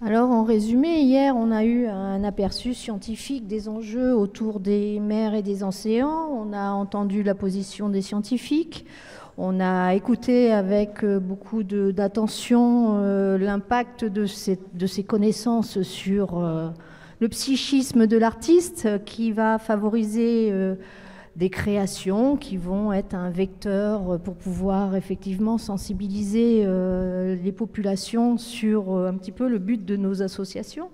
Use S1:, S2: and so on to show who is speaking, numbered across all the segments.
S1: Alors, en résumé, hier, on a eu un aperçu scientifique des enjeux autour des mers et des océans. On a entendu la position des scientifiques. On a écouté avec beaucoup d'attention l'impact de ces connaissances sur le psychisme de l'artiste qui va favoriser des créations qui vont être un vecteur pour pouvoir effectivement sensibiliser les populations sur un petit peu le but de nos associations.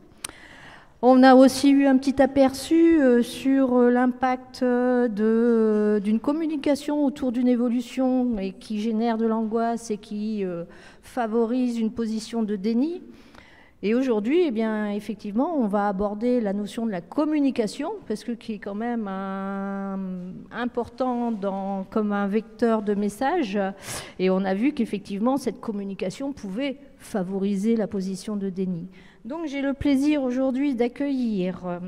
S1: On a aussi eu un petit aperçu sur l'impact d'une communication autour d'une évolution et qui génère de l'angoisse et qui favorise une position de déni. Et aujourd'hui, eh bien, effectivement, on va aborder la notion de la communication, parce que qui est quand même important comme un vecteur de message. Et on a vu qu'effectivement, cette communication pouvait favoriser la position de déni. Donc j'ai le plaisir aujourd'hui d'accueillir,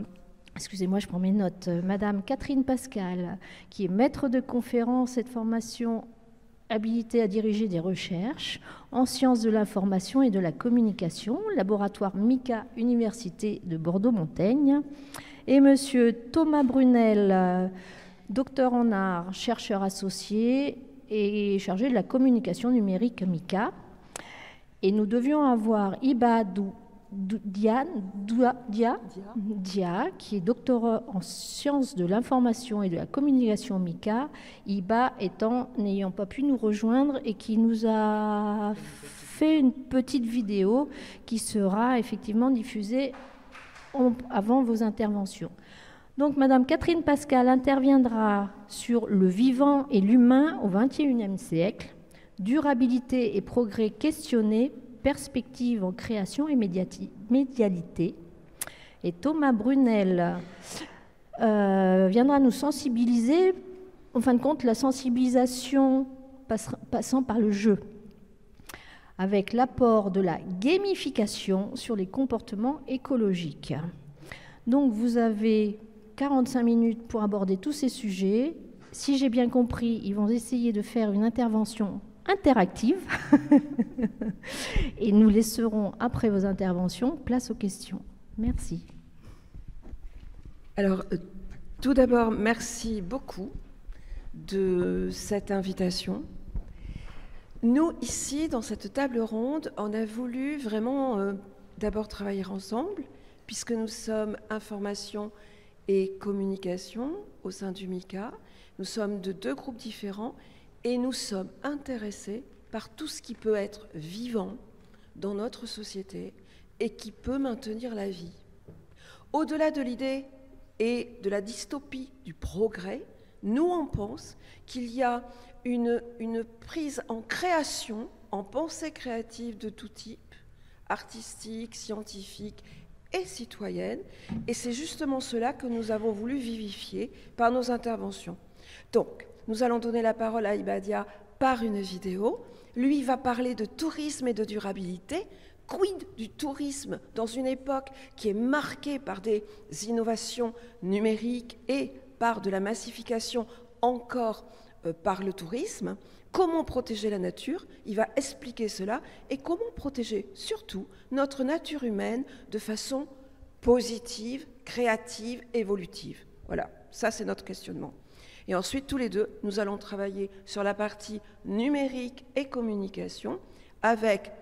S1: excusez-moi, je prends mes notes, Madame Catherine Pascal, qui est maître de conférence et de formation habilité à diriger des recherches en sciences de l'information et de la communication, laboratoire MICA, Université de Bordeaux-Montaigne, et Monsieur Thomas Brunel, docteur en art, chercheur associé et chargé de la communication numérique MICA. Et nous devions avoir Iba Dia, qui est docteur en sciences de l'information et de la communication MICA, Iba n'ayant pas pu nous rejoindre et qui nous a fait une petite vidéo qui sera effectivement diffusée avant vos interventions. Donc Madame Catherine Pascal interviendra sur le vivant et l'humain au XXIe siècle, durabilité et progrès questionnés, perspective en création et médialité. Et Thomas Brunel viendra nous sensibiliser, en fin de compte, la sensibilisation passant par le jeu, avec l'apport de la gamification sur les comportements écologiques. Donc vous avez 45 minutes pour aborder tous ces sujets. Si j'ai bien compris, ils vont essayer de faire une intervention interactive et nous laisserons après vos interventions place aux questions. Merci.
S2: Alors, tout d'abord, merci beaucoup de cette invitation. Nous, ici, dans cette table ronde, on a voulu vraiment d'abord travailler ensemble, puisque nous sommes information et communication au sein du MICA. Nous sommes de deux groupes différents et nous sommes intéressés par tout ce qui peut être vivant dans notre société et qui peut maintenir la vie. Au-delà de l'idée et de la dystopie du progrès, nous, on pense qu'il y a une prise en création, en pensée créative de tout type, artistique, scientifique et citoyenne, et c'est justement cela que nous avons voulu vivifier par nos interventions. Donc, nous allons donner la parole à Iba Dia par une vidéo. Lui va parler de tourisme et de durabilité. Quid du tourisme dans une époque qui est marquée par des innovations numériques et par de la massification encore par le tourisme? Comment protéger la nature? Il va expliquer cela. Et comment protéger surtout notre nature humaine de façon positive, créative, évolutive? Voilà, ça c'est notre questionnement. Et ensuite, tous les deux, nous allons travailler sur la partie numérique et communication avec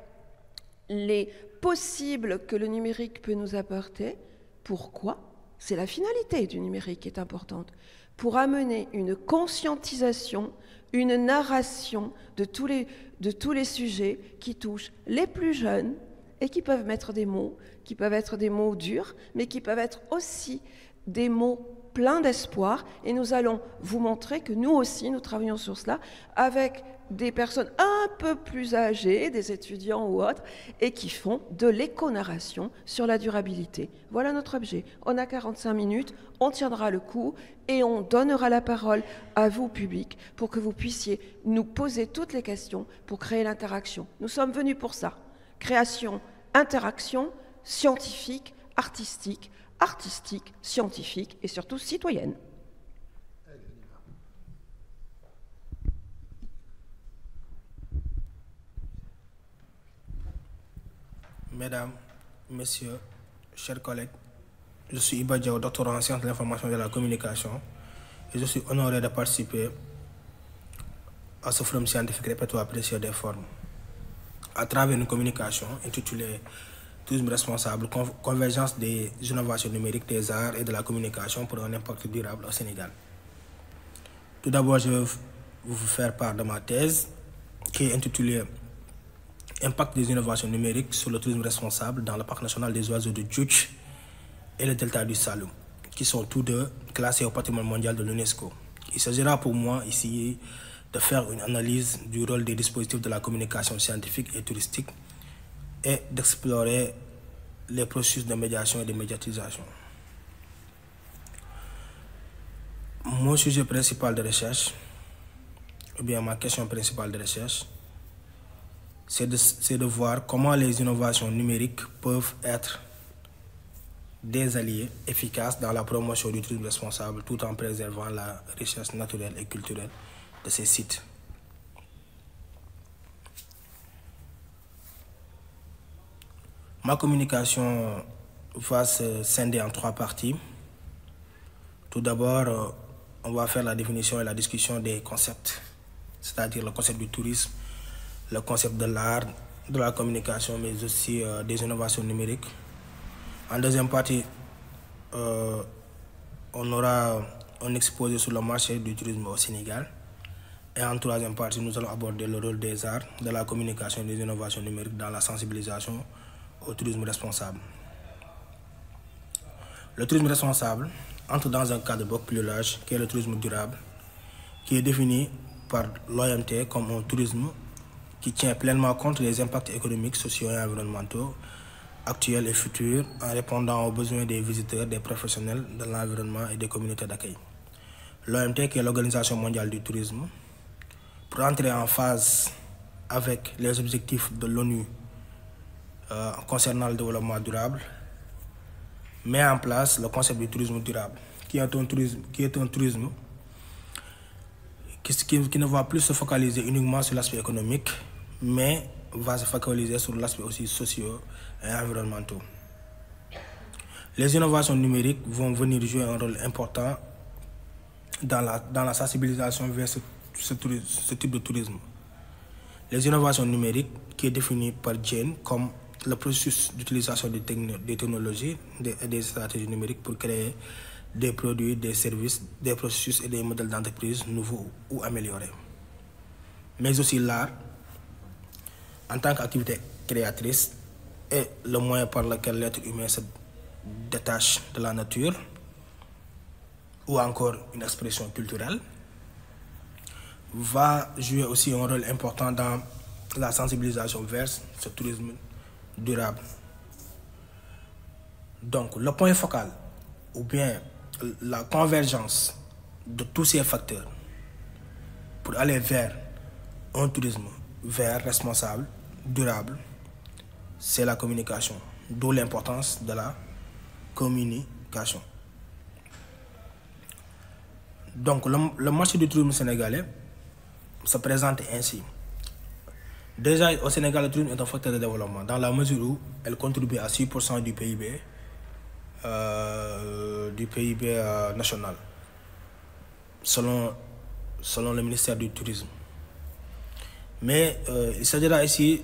S2: les possibles que le numérique peut nous apporter. Pourquoi? C'est la finalité du numérique qui est importante. Pour amener une conscientisation, une narration de tous les sujets qui touchent les plus jeunes et qui peuvent mettre des mots, qui peuvent être des mots durs, mais qui peuvent être aussi des mots pleins d'espoir. Et nous allons vous montrer que nous aussi, nous travaillons sur cela avec des personnes un peu plus âgées, des étudiants ou autres, et qui font de l'éco-narration sur la durabilité. Voilà notre objet. On a 45 minutes, on tiendra le coup et on donnera la parole à vous, public, pour que vous puissiez nous poser toutes les questions pour créer l'interaction. Nous sommes venus pour ça. Création, interaction, scientifique, artistique, scientifique et surtout citoyenne.
S3: Mesdames, messieurs, chers collègues, je suis Iba Diaw, doctorant en sciences de l'information et de la communication, et je suis honoré de participer à ce forum scientifique répertoire précieux des formes, à travers une communication intitulée Tourisme responsable, convergence des innovations numériques, des arts et de la communication pour un impact durable au Sénégal. Tout d'abord, je vais vous faire part de ma thèse qui est intitulée Impact des innovations numériques sur le tourisme responsable dans le parc national des oiseaux de Djoudj et le delta du Saloum, qui sont tous deux classés au patrimoine mondial de l'UNESCO. Il s'agira pour moi ici de faire une analyse du rôle des dispositifs de la communication scientifique et touristique et d'explorer les processus de médiation et de médiatisation. Mon sujet principal de recherche, ou bien ma question principale de recherche, c'est de voir comment les innovations numériques peuvent être des alliés efficaces dans la promotion du tourisme responsable tout en préservant la richesse naturelle et culturelle de ces sites. Ma communication va se scinder en 3 parties. Tout d'abord, on va faire la définition et la discussion des concepts, c'est-à-dire le concept du tourisme, le concept de l'art, de la communication, mais aussi des innovations numériques. En deuxième partie, on aura un exposé sur le marché du tourisme au Sénégal. Et en troisième partie, nous allons aborder le rôle des arts, de la communication et des innovations numériques dans la sensibilisation au tourisme responsable. Le tourisme responsable entre dans un cadre beaucoup plus large qui est le tourisme durable, qui est défini par l'OMT comme un tourisme qui tient pleinement compte des impacts économiques, sociaux et environnementaux actuels et futurs en répondant aux besoins des visiteurs, des professionnels de l'environnement et des communautés d'accueil. L'OMT, qui est l'Organisation mondiale du tourisme, pour entrer en phase avec les objectifs de l'ONU concernant le développement durable, met en place le concept du tourisme durable, qui est un tourisme qui ne va plus se focaliser uniquement sur l'aspect économique, mais va se focaliser sur l'aspect aussi socio et environnemental. Les innovations numériques vont venir jouer un rôle important dans la sensibilisation vers ce type de tourisme. Les innovations numériques, qui est défini par Jane comme le processus d'utilisation des technologies et des stratégies numériques pour créer des produits, des services, des processus et des modèles d'entreprise nouveaux ou améliorés. Mais aussi l'art, en tant qu'activité créatrice, est le moyen par lequel l'être humain se détache de la nature, ou encore une expression culturelle, va jouer aussi un rôle important dans la sensibilisation vers ce tourisme durable. Donc, le point focal, ou bien la convergence de tous ces facteurs pour aller vers un tourisme vert, responsable, durable, c'est la communication, d'où l'importance de la communication. Donc, le marché du tourisme sénégalais se présente ainsi. Déjà, au Sénégal, le tourisme est un facteur de développement, dans la mesure où elle contribue à 6% du PIB, national, selon le ministère du Tourisme. Mais il s'agira ici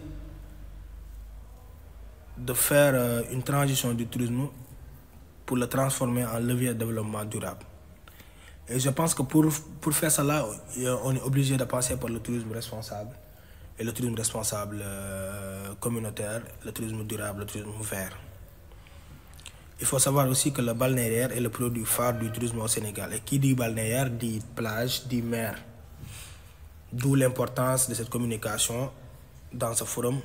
S3: de faire une transition du tourisme pour le transformer en levier de développement durable. Et je pense que pour faire cela, on est obligé de passer par le tourisme responsable, et le tourisme responsable communautaire, le tourisme durable, le tourisme vert. Il faut savoir aussi que le balnéaire est le produit phare du tourisme au Sénégal. Et qui dit balnéaire dit plage, dit mer. D'où l'importance de cette communication dans ce forum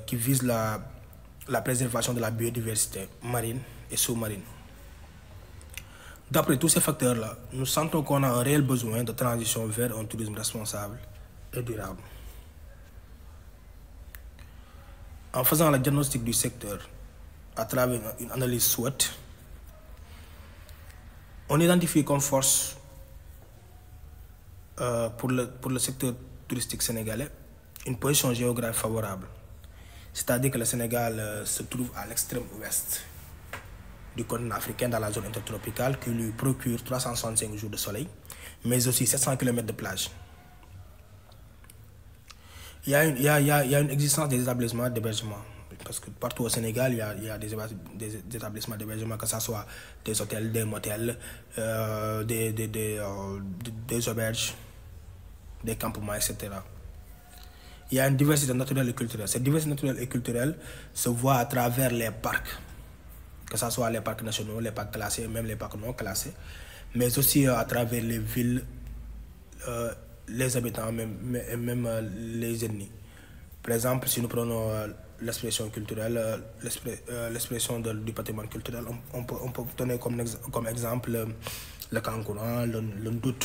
S3: qui vise la préservation de la biodiversité marine et sous-marine. D'après tous ces facteurs-là, nous sentons qu'on a un réel besoin de transition vers un tourisme responsable et durable. En faisant le diagnostic du secteur à travers une analyse SWOT, on identifie comme force pour le secteur touristique sénégalais une position géographique favorable. C'est-à-dire que le Sénégal se trouve à l'extrême ouest du continent africain dans la zone intertropicale qui lui procure 365 jours de soleil, mais aussi 700 km de plage. Il y a une existence des établissements d'hébergement. Parce que partout au Sénégal, il y a des établissements d'hébergement, que ce soit des hôtels, des motels, des auberges, des campements, etc. Il y a une diversité naturelle et culturelle. Cette diversité naturelle et culturelle se voit à travers les parcs, que ce soit les parcs nationaux, les parcs classés, même les parcs non classés, mais aussi à travers les villes, les habitants, même les ennemis. Par exemple, si nous prenons l'expression culturelle, l'expression du patrimoine culturel, on peut donner comme exemple le Kankourang, le Ndout,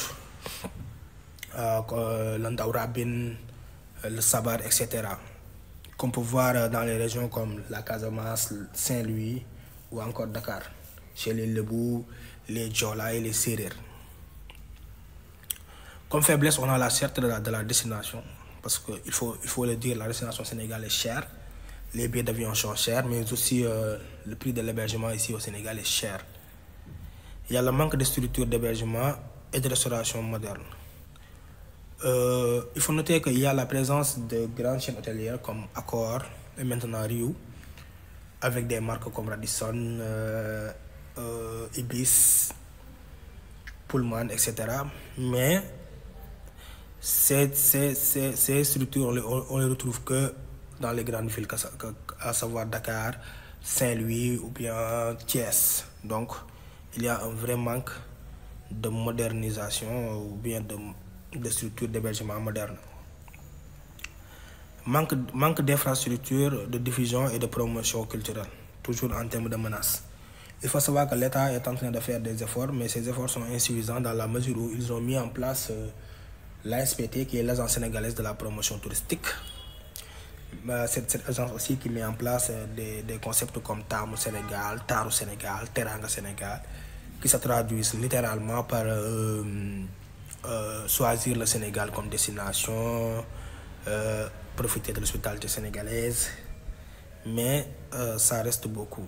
S3: le Ndaourabine, le Sabar, etc. Qu'on peut voir dans les régions comme la Casamance, Saint-Louis ou encore Dakar, chez les Lebou, les Djola et les Serer. Comme faiblesse, on a la cherté de la destination, parce qu'il faut le dire, la destination sénégalaise est chère, les billets d'avion sont chers, mais aussi le prix de l'hébergement ici au Sénégal est cher. Il y a le manque de structures d'hébergement et de restauration moderne. Il faut noter qu'il y a la présence de grandes chaînes hôtelières comme Accor et maintenant Riu, avec des marques comme Radisson, Ibis, Pullman, etc. Mais ces structures, on les retrouve que dans les grandes villes, à savoir Dakar, Saint-Louis ou bien Thiès. Donc, il y a un vrai manque de modernisation ou bien de structures d'hébergement modernes. Manque d'infrastructures, de diffusion et de promotion culturelle, toujours en termes de menaces. Il faut savoir que l'État est en train de faire des efforts, mais ces efforts sont insuffisants dans la mesure où ils ont mis en place l'ASPT, qui est l'agence sénégalaise de la promotion touristique. Cette agence aussi qui met en place des concepts comme Tamu Sénégal, Taru Sénégal, Teranga Sénégal, qui se traduisent littéralement par choisir le Sénégal comme destination, profiter de l'hospitalité sénégalaise, mais ça reste beaucoup.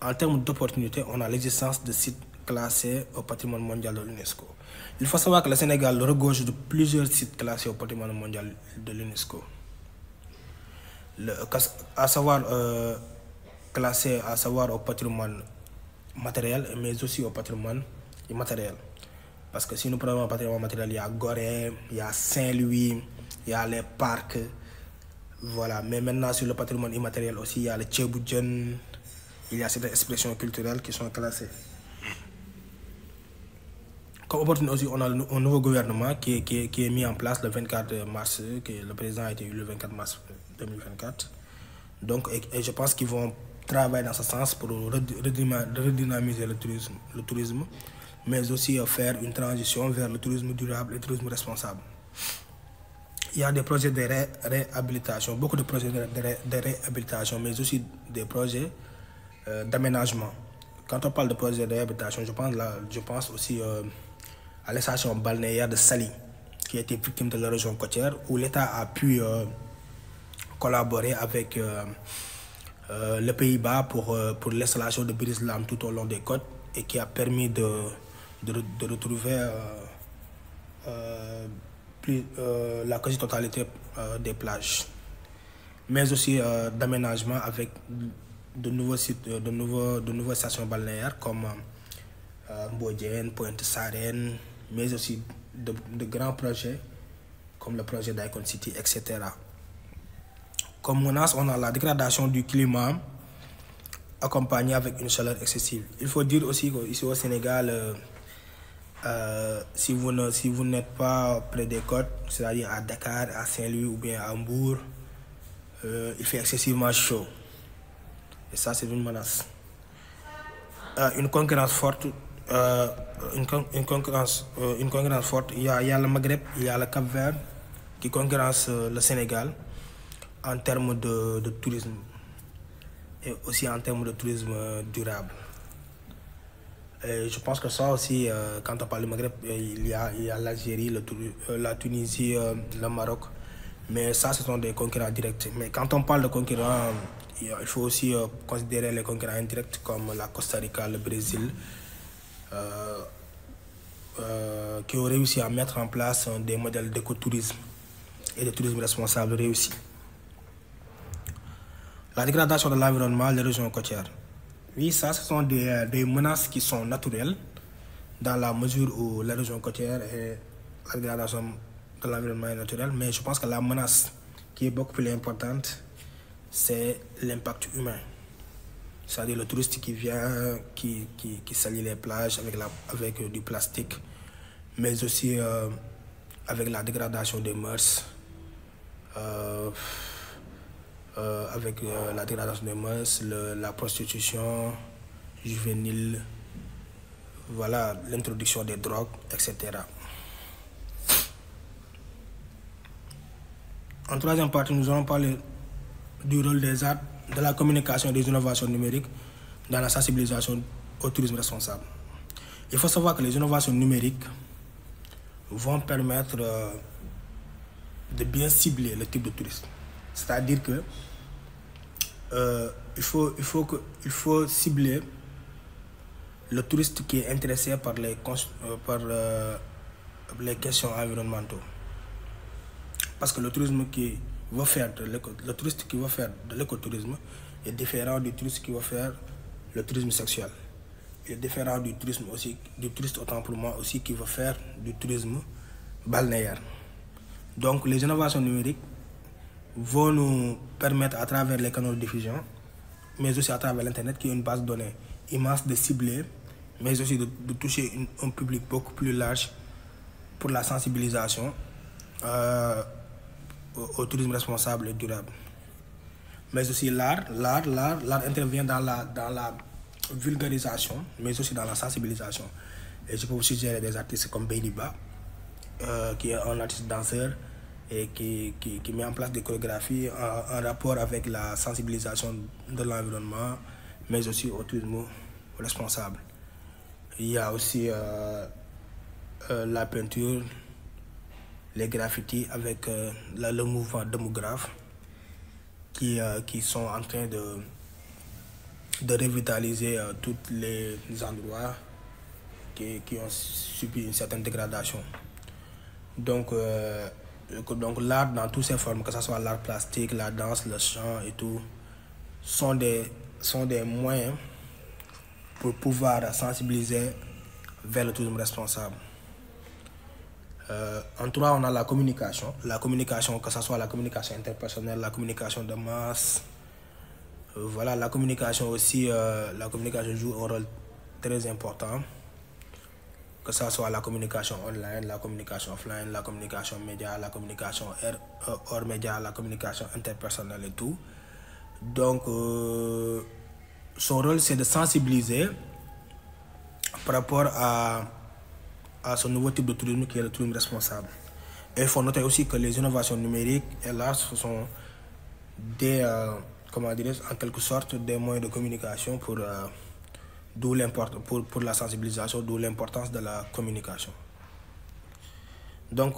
S3: En termes d'opportunités, on a l'existence de sites classés au patrimoine mondial de l'UNESCO. Il faut savoir que le Sénégal regorge de plusieurs sites classés au patrimoine mondial de l'UNESCO. Classés au patrimoine matériel, mais aussi au patrimoine immatériel. Parce que si nous prenons le patrimoine matériel, il y a Gorée, il y a Saint-Louis, il y a les parcs. Voilà. Mais maintenant, sur le patrimoine immatériel aussi, il y a le Tchéboudian, il y a certaines expressions culturelles qui sont classées. Comme opportunité aussi, on a un nouveau gouvernement qui est mis en place le 24 mars, le président a été élu le 24 mars 2024. Donc, et je pense qu'ils vont travailler dans ce sens pour redynamiser le tourisme, mais aussi faire une transition vers le tourisme durable et le tourisme responsable. Il y a des projets de réhabilitation, beaucoup de projets de réhabilitation, mais aussi des projets d'aménagement. Quand on parle de projets de réhabilitation, je pense aussi à la station balnéaire de Saly, qui a été victime de l'érosion côtière, où l'État a pu collaborer avec les Pays-Bas pour l'installation de brise-lames tout au long des côtes et qui a permis de retrouver la quasi-totalité des plages, mais aussi d'aménagement avec de nouveaux sites, de nouvelles stations balnéaires comme Mbodiène, Pointe-Sarène, mais aussi de grands projets comme le projet d'Icon City, etc. Comme menace, on a la dégradation du climat accompagnée avec une chaleur excessive. Il faut dire aussi qu'ici au Sénégal, si vous n'êtes pas près des côtes, c'est-à-dire à Dakar, à Saint-Louis ou bien à Hambourg, il fait excessivement chaud. Et ça, c'est une menace. Une concurrence forte. Une concurrence forte. Il y a le Maghreb, il y a le Cap-Vert qui concurrence le Sénégal en termes de tourisme et aussi en termes de tourisme durable. Et je pense que ça aussi, quand on parle du Maghreb, il y a l'Algérie, la Tunisie, le Maroc Mais ça, ce sont des concurrents directs. Mais quand on parle de concurrents, il faut aussi considérer les concurrents indirects comme la Costa Rica, le Brésil, qui ont réussi à mettre en place des modèles d'écotourisme et de tourisme responsable réussis. La dégradation de l'environnement, les régions côtières. Oui, ça, ce sont des menaces qui sont naturelles dans la mesure où les régions côtières et la dégradation de l'environnement est naturelle. Mais je pense que la menace qui est beaucoup plus importante, c'est l'impact humain. C'est-à-dire le touriste qui vient, qui salit les plages avec du plastique, mais aussi avec la dégradation des mœurs, avec la dégradation des mœurs, la prostitution juvénile, voilà, l'introduction des drogues, etc. En troisième partie, nous allons parler du rôle des arts, de la communication et des innovations numériques dans la sensibilisation au tourisme responsable. Il faut savoir que les innovations numériques vont permettre de bien cibler le type de tourisme. C'est-à-dire que il faut cibler le touriste qui est intéressé par les questions environnementales. Parce que le tourisme qui va faire le touriste qui va faire de l'écotourisme est différent du touriste qui va faire le tourisme sexuel. Il est différent du tourisme aussi, du touriste autant pour moi aussi qui va faire du tourisme balnéaire. Donc les innovations numériques vont nous permettre à travers les canaux de diffusion, mais aussi à travers l'Internet qui est une base de données immense de cibler, mais aussi de toucher un public beaucoup plus large pour la sensibilisation au tourisme responsable et durable. Mais aussi l'art intervient dans la vulgarisation, mais aussi dans la sensibilisation. Et je peux vous suggérer des artistes comme Beniba, qui est un artiste danseur et qui met en place des chorégraphies en rapport avec la sensibilisation de l'environnement, mais aussi au tourisme responsable. Il y a aussi la peinture, les graffitis avec le mouvement démographe qui sont en train de revitaliser tous les endroits qui ont subi une certaine dégradation. Donc l'art dans toutes ses formes, que ce soit l'art plastique, la danse, le chant et tout, sont des moyens pour pouvoir sensibiliser vers le tourisme responsable. En trois, on a la communication. La communication, que ce soit la communication interpersonnelle, la communication de masse. Voilà, la communication aussi, la communication joue un rôle très important. Que ce soit la communication online, la communication offline, la communication média, la communication hors média, la communication interpersonnelle et tout. Donc, son rôle, c'est de sensibiliser par rapport à ce nouveau type de tourisme qui est le tourisme responsable. Et il faut noter aussi que les innovations numériques, hélas, ce sont des, en quelque sorte, des moyens de communication pour la sensibilisation, d'où l'importance de la communication. Donc,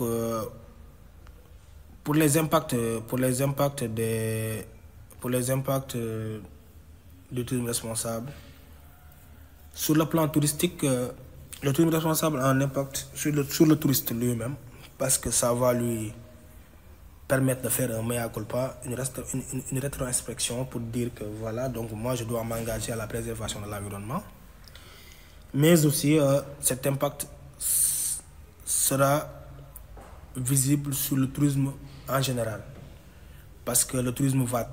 S3: pour les impacts du tourisme responsable, sur le plan touristique, le tourisme responsable a un impact sur le touriste lui-même, parce que ça va lui permettre de faire un mea culpa, une rétro-inspection pour dire que voilà, donc moi je dois m'engager à la préservation de l'environnement. Mais aussi, cet impact sera visible sur le tourisme en général. Parce que le tourisme va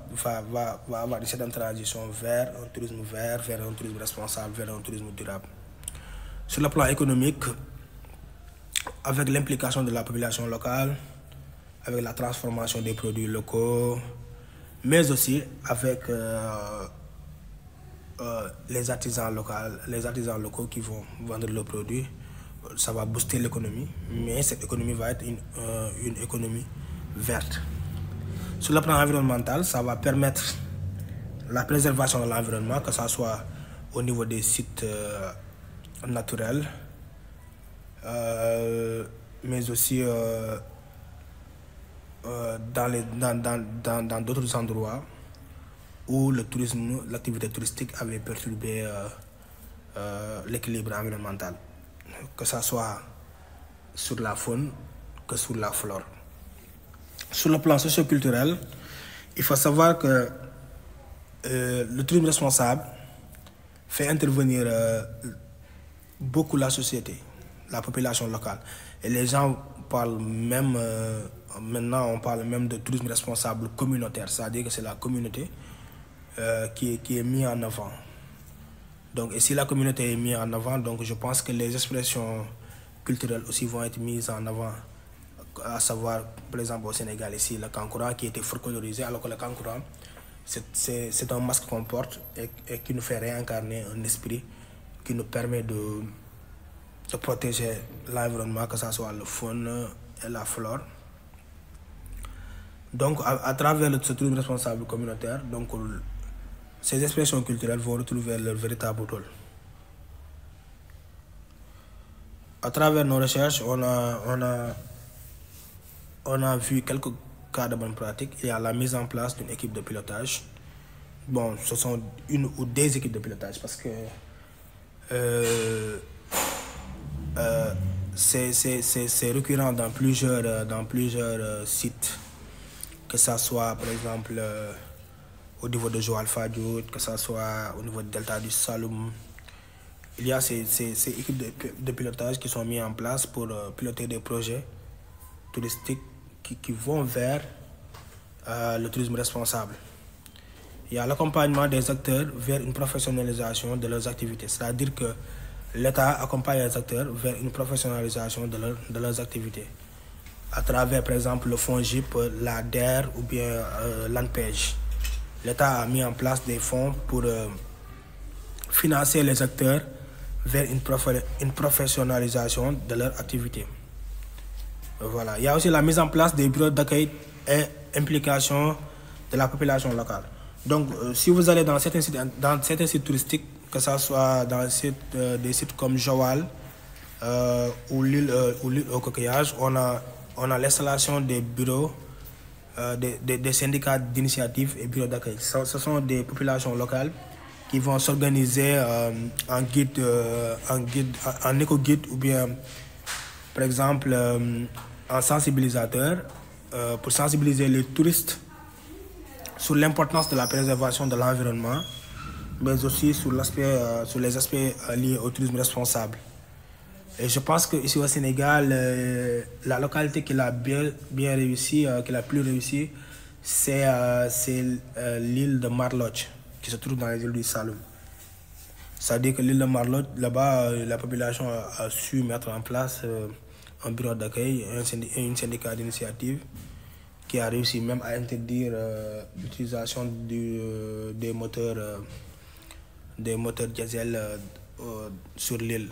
S3: avoir une certaine transition vers un tourisme vert, vers un tourisme responsable, vers un tourisme durable. Sur le plan économique, avec l'implication de la population locale, avec la transformation des produits locaux, mais aussi avec les artisans locaux qui vont vendre leurs produits, ça va booster l'économie, mais cette économie va être une économie verte. Sur le plan environnemental, ça va permettre la préservation de l'environnement, que ce soit au niveau des sites naturels, mais aussi dans d'autres endroits où le tourisme, l'activité touristique avait perturbé l'équilibre environnemental, que ce soit sur la faune que sur la flore. Sur le plan socio-culturel, il faut savoir que le tourisme responsable fait intervenir beaucoup la société, la population locale. Et les gens parlent même, maintenant on parle même de tourisme responsable communautaire, c'est-à-dire que c'est la communauté qui est mise en avant. Donc, et si la communauté est mise en avant, donc je pense que les expressions culturelles aussi vont être mises en avant, à savoir, par exemple, au Sénégal, ici, le kankourang qui était folklorisé, alors que le kankourang, c'est un masque qu'on porte et qui nous fait réincarner un esprit qui nous permet de protéger l'environnement, que ce soit le faune et la flore. Donc, à travers ce tourisme responsable communautaire, donc, ces expressions culturelles vont retrouver leur véritable rôle. À travers nos recherches, on a vu quelques cas de bonne pratique. Il y a la mise en place d'une équipe de pilotage. Bon, ce sont une ou des équipes de pilotage parce que c'est récurrent dans plusieurs sites, que ce soit par exemple au niveau de Joal Fadiouth, que ce soit au niveau du delta du Saloum. Il y a ces équipes de pilotage qui sont mises en place pour piloter des projets touristiques qui vont vers le tourisme responsable. Il y a l'accompagnement des acteurs vers une professionnalisation de leurs activités. C'est-à-dire que l'État accompagne les acteurs vers une professionnalisation de leurs activités. À travers, par exemple, le fonds GIP, la DER ou bien l'ANPEJ. L'État a mis en place des fonds pour financer les acteurs vers une professionnalisation de leur activité. Voilà. Il y a aussi la mise en place des bureaux d'accueil et implication de la population locale. Donc, si vous allez dans certains sites touristiques, que ce soit dans des sites comme Joal ou l'île au coquillage, on a l'installation des bureaux, des syndicats d'initiative et bureaux d'accueil. Ce sont des populations locales qui vont s'organiser en éco-guide ou bien, par exemple, en sensibilisateur pour sensibiliser les touristes sur l'importance de la préservation de l'environnement, mais aussi sur les aspects liés au tourisme responsable. Et je pense qu'ici au Sénégal, la localité qui l'a bien réussi, qui l'a plus réussi, c'est l'île de Marlodj, qui se trouve dans les îles du Saloum. C'est-à-dire que l'île de Marlodj, là-bas, la population a su mettre en place un bureau d'accueil et une syndicat d'initiative qui a réussi même à interdire l'utilisation des moteurs diesel sur l'île.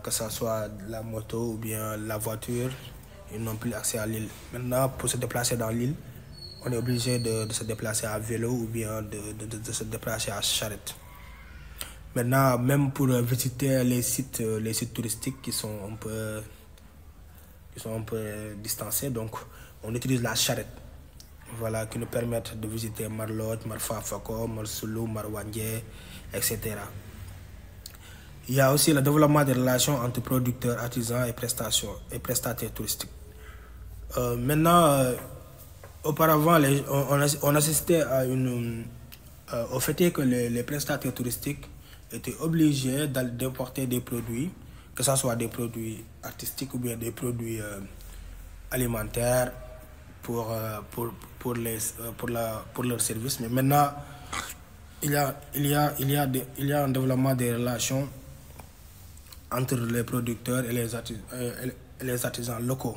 S3: Que ce soit la moto ou bien la voiture, ils n'ont plus accès à l'île. Maintenant, pour se déplacer dans l'île, on est obligé de se déplacer à vélo ou bien de se déplacer à charrette. Maintenant, même pour visiter les sites touristiques qui sont un peu distancés, donc on utilise la charrette, voilà, qui nous permettent de visiter Marlodj, Marfafako, Marsoulou, Marwandje, etc. Il y a aussi le développement des relations entre producteurs, artisans et prestataires touristiques. Maintenant, auparavant, on assistait au fait que les prestataires touristiques étaient obligés d'importer des produits, que ce soit des produits artistiques ou bien des produits alimentaires pour leur service. Mais maintenant, il y a un développement des relations entre les producteurs et les artisans locaux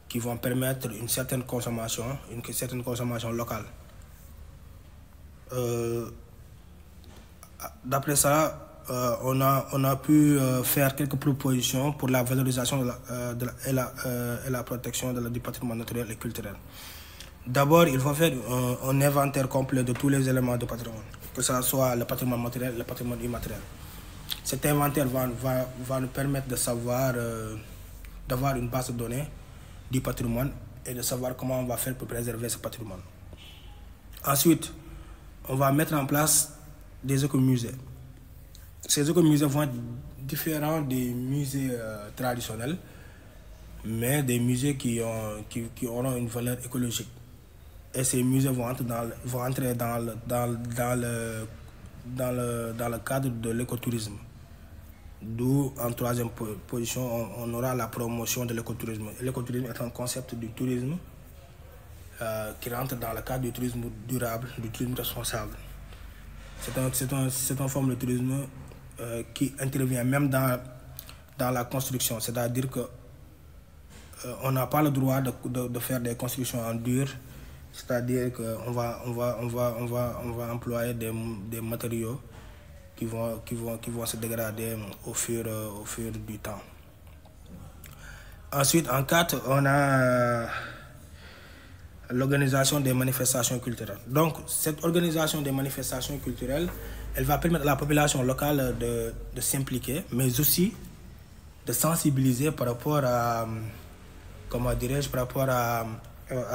S3: qui vont permettre une certaine consommation locale. D'après ça, on a pu faire quelques propositions pour la valorisation et la protection du patrimoine naturel et culturel. D'abord, il faut faire un inventaire complet de tous les éléments du patrimoine, que ce soit le patrimoine matériel et le patrimoine immatériel. Cet inventaire va nous permettre de savoir, d'avoir une base de données du patrimoine et de savoir comment on va faire pour préserver ce patrimoine. Ensuite, on va mettre en place des écomusées. Ces écomusées vont être différents des musées traditionnels, mais des musées qui auront une valeur écologique. Et ces musées vont entrer dans le cadre de l'écotourisme. D'où, en troisième position, on aura la promotion de l'écotourisme. L'écotourisme est un concept du tourisme qui rentre dans le cadre du tourisme durable, du tourisme responsable. C'est une forme de tourisme qui intervient même dans la construction, c'est-à-dire que on n'a pas le droit de faire des constructions en dur, c'est-à-dire qu'on va employer des matériaux qui vont se dégrader au fur du temps. Ensuite, en 4, on a l'organisation des manifestations culturelles. Donc, cette organisation des manifestations culturelles, elle va permettre à la population locale de s'impliquer, mais aussi de sensibiliser par rapport à, comment dirais-je, par rapport à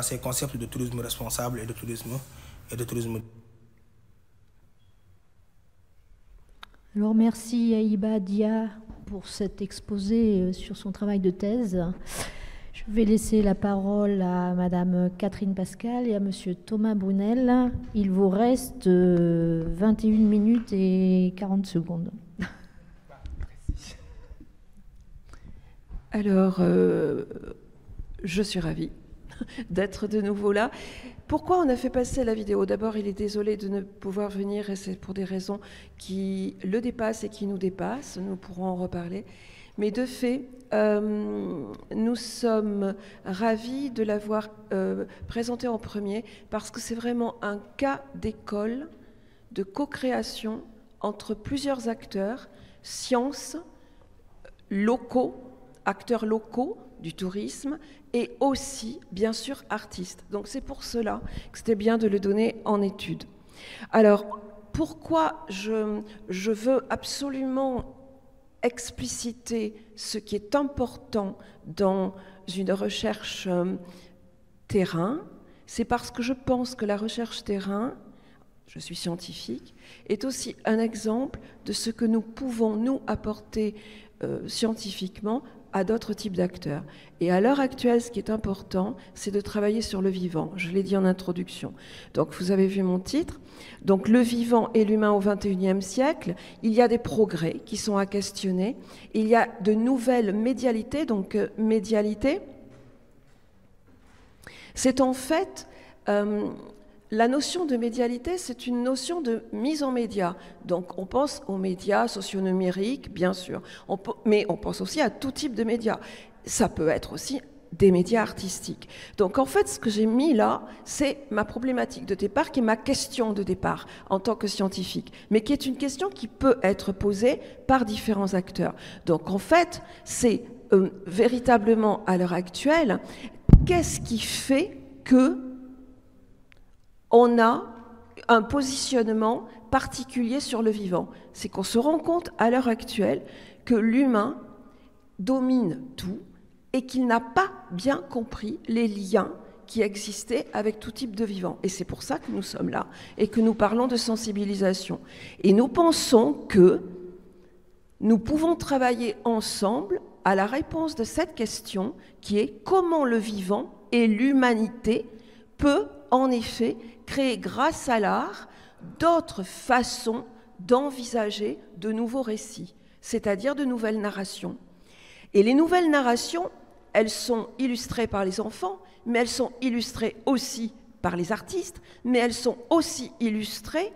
S3: ces concepts de tourisme responsable et de tourisme.
S1: Alors, merci à Iba Dia pour cet exposé sur son travail de thèse. Je vais laisser la parole à Madame Catherine Pascal et à Monsieur Thomas Brunel. Il vous reste 21 minutes et 40 secondes.
S2: Alors, je suis ravie d'être de nouveau là. Pourquoi on a fait passer la vidéo? D'abord, il est désolé de ne pouvoir venir, et c'est pour des raisons qui le dépassent et qui nous dépassent. Nous pourrons en reparler. Mais de fait, nous sommes ravis de l'avoir présenté en premier parce que c'est vraiment un cas d'école de co-création entre plusieurs acteurs, sciences, locaux, acteurs locaux du tourisme et aussi, bien sûr, artistes. Donc c'est pour cela que c'était bien de le donner en étude. Alors, pourquoi je veux absolument expliciter ce qui est important dans une recherche terrain, c'est parce que je pense que la recherche terrain, je suis scientifique, est aussi un exemple de ce que nous pouvons, nous, apporter scientifiquement à d'autres types d'acteurs. Et à l'heure actuelle, ce qui est important, c'est de travailler sur le vivant. Je l'ai dit en introduction. Donc, vous avez vu mon titre. Donc, le vivant et l'humain au XXIe siècle, il y a des progrès qui sont à questionner. Il y a de nouvelles médialités. Donc, médialité, c'est en fait... la notion de médialité, c'est une notion de mise en média. Donc, on pense aux médias socio-numériques, bien sûr, mais on pense aussi à tout type de médias. Ça peut être aussi des médias artistiques. Donc, en fait, ce que j'ai mis là, c'est ma problématique de départ, qui est ma question de départ en tant que scientifique, mais qui est une question qui peut être posée par différents acteurs. Donc, en fait, c'est véritablement, à l'heure actuelle, qu'est-ce qui fait que on a un positionnement particulier sur le vivant? C'est qu'on se rend compte à l'heure actuelle que l'humain domine tout et qu'il n'a pas bien compris les liens qui existaient avec tout type de vivant. Et c'est pour ça que nous sommes là et que nous parlons de sensibilisation. Et nous pensons que nous pouvons travailler ensemble à la réponse de cette question qui est comment le vivant et l'humanité peut en effet créer grâce à l'art d'autres façons d'envisager de nouveaux récits, c'est-à-dire de nouvelles narrations. Et les nouvelles narrations, elles sont illustrées par les enfants, mais elles sont illustrées aussi par les artistes, mais elles sont aussi illustrées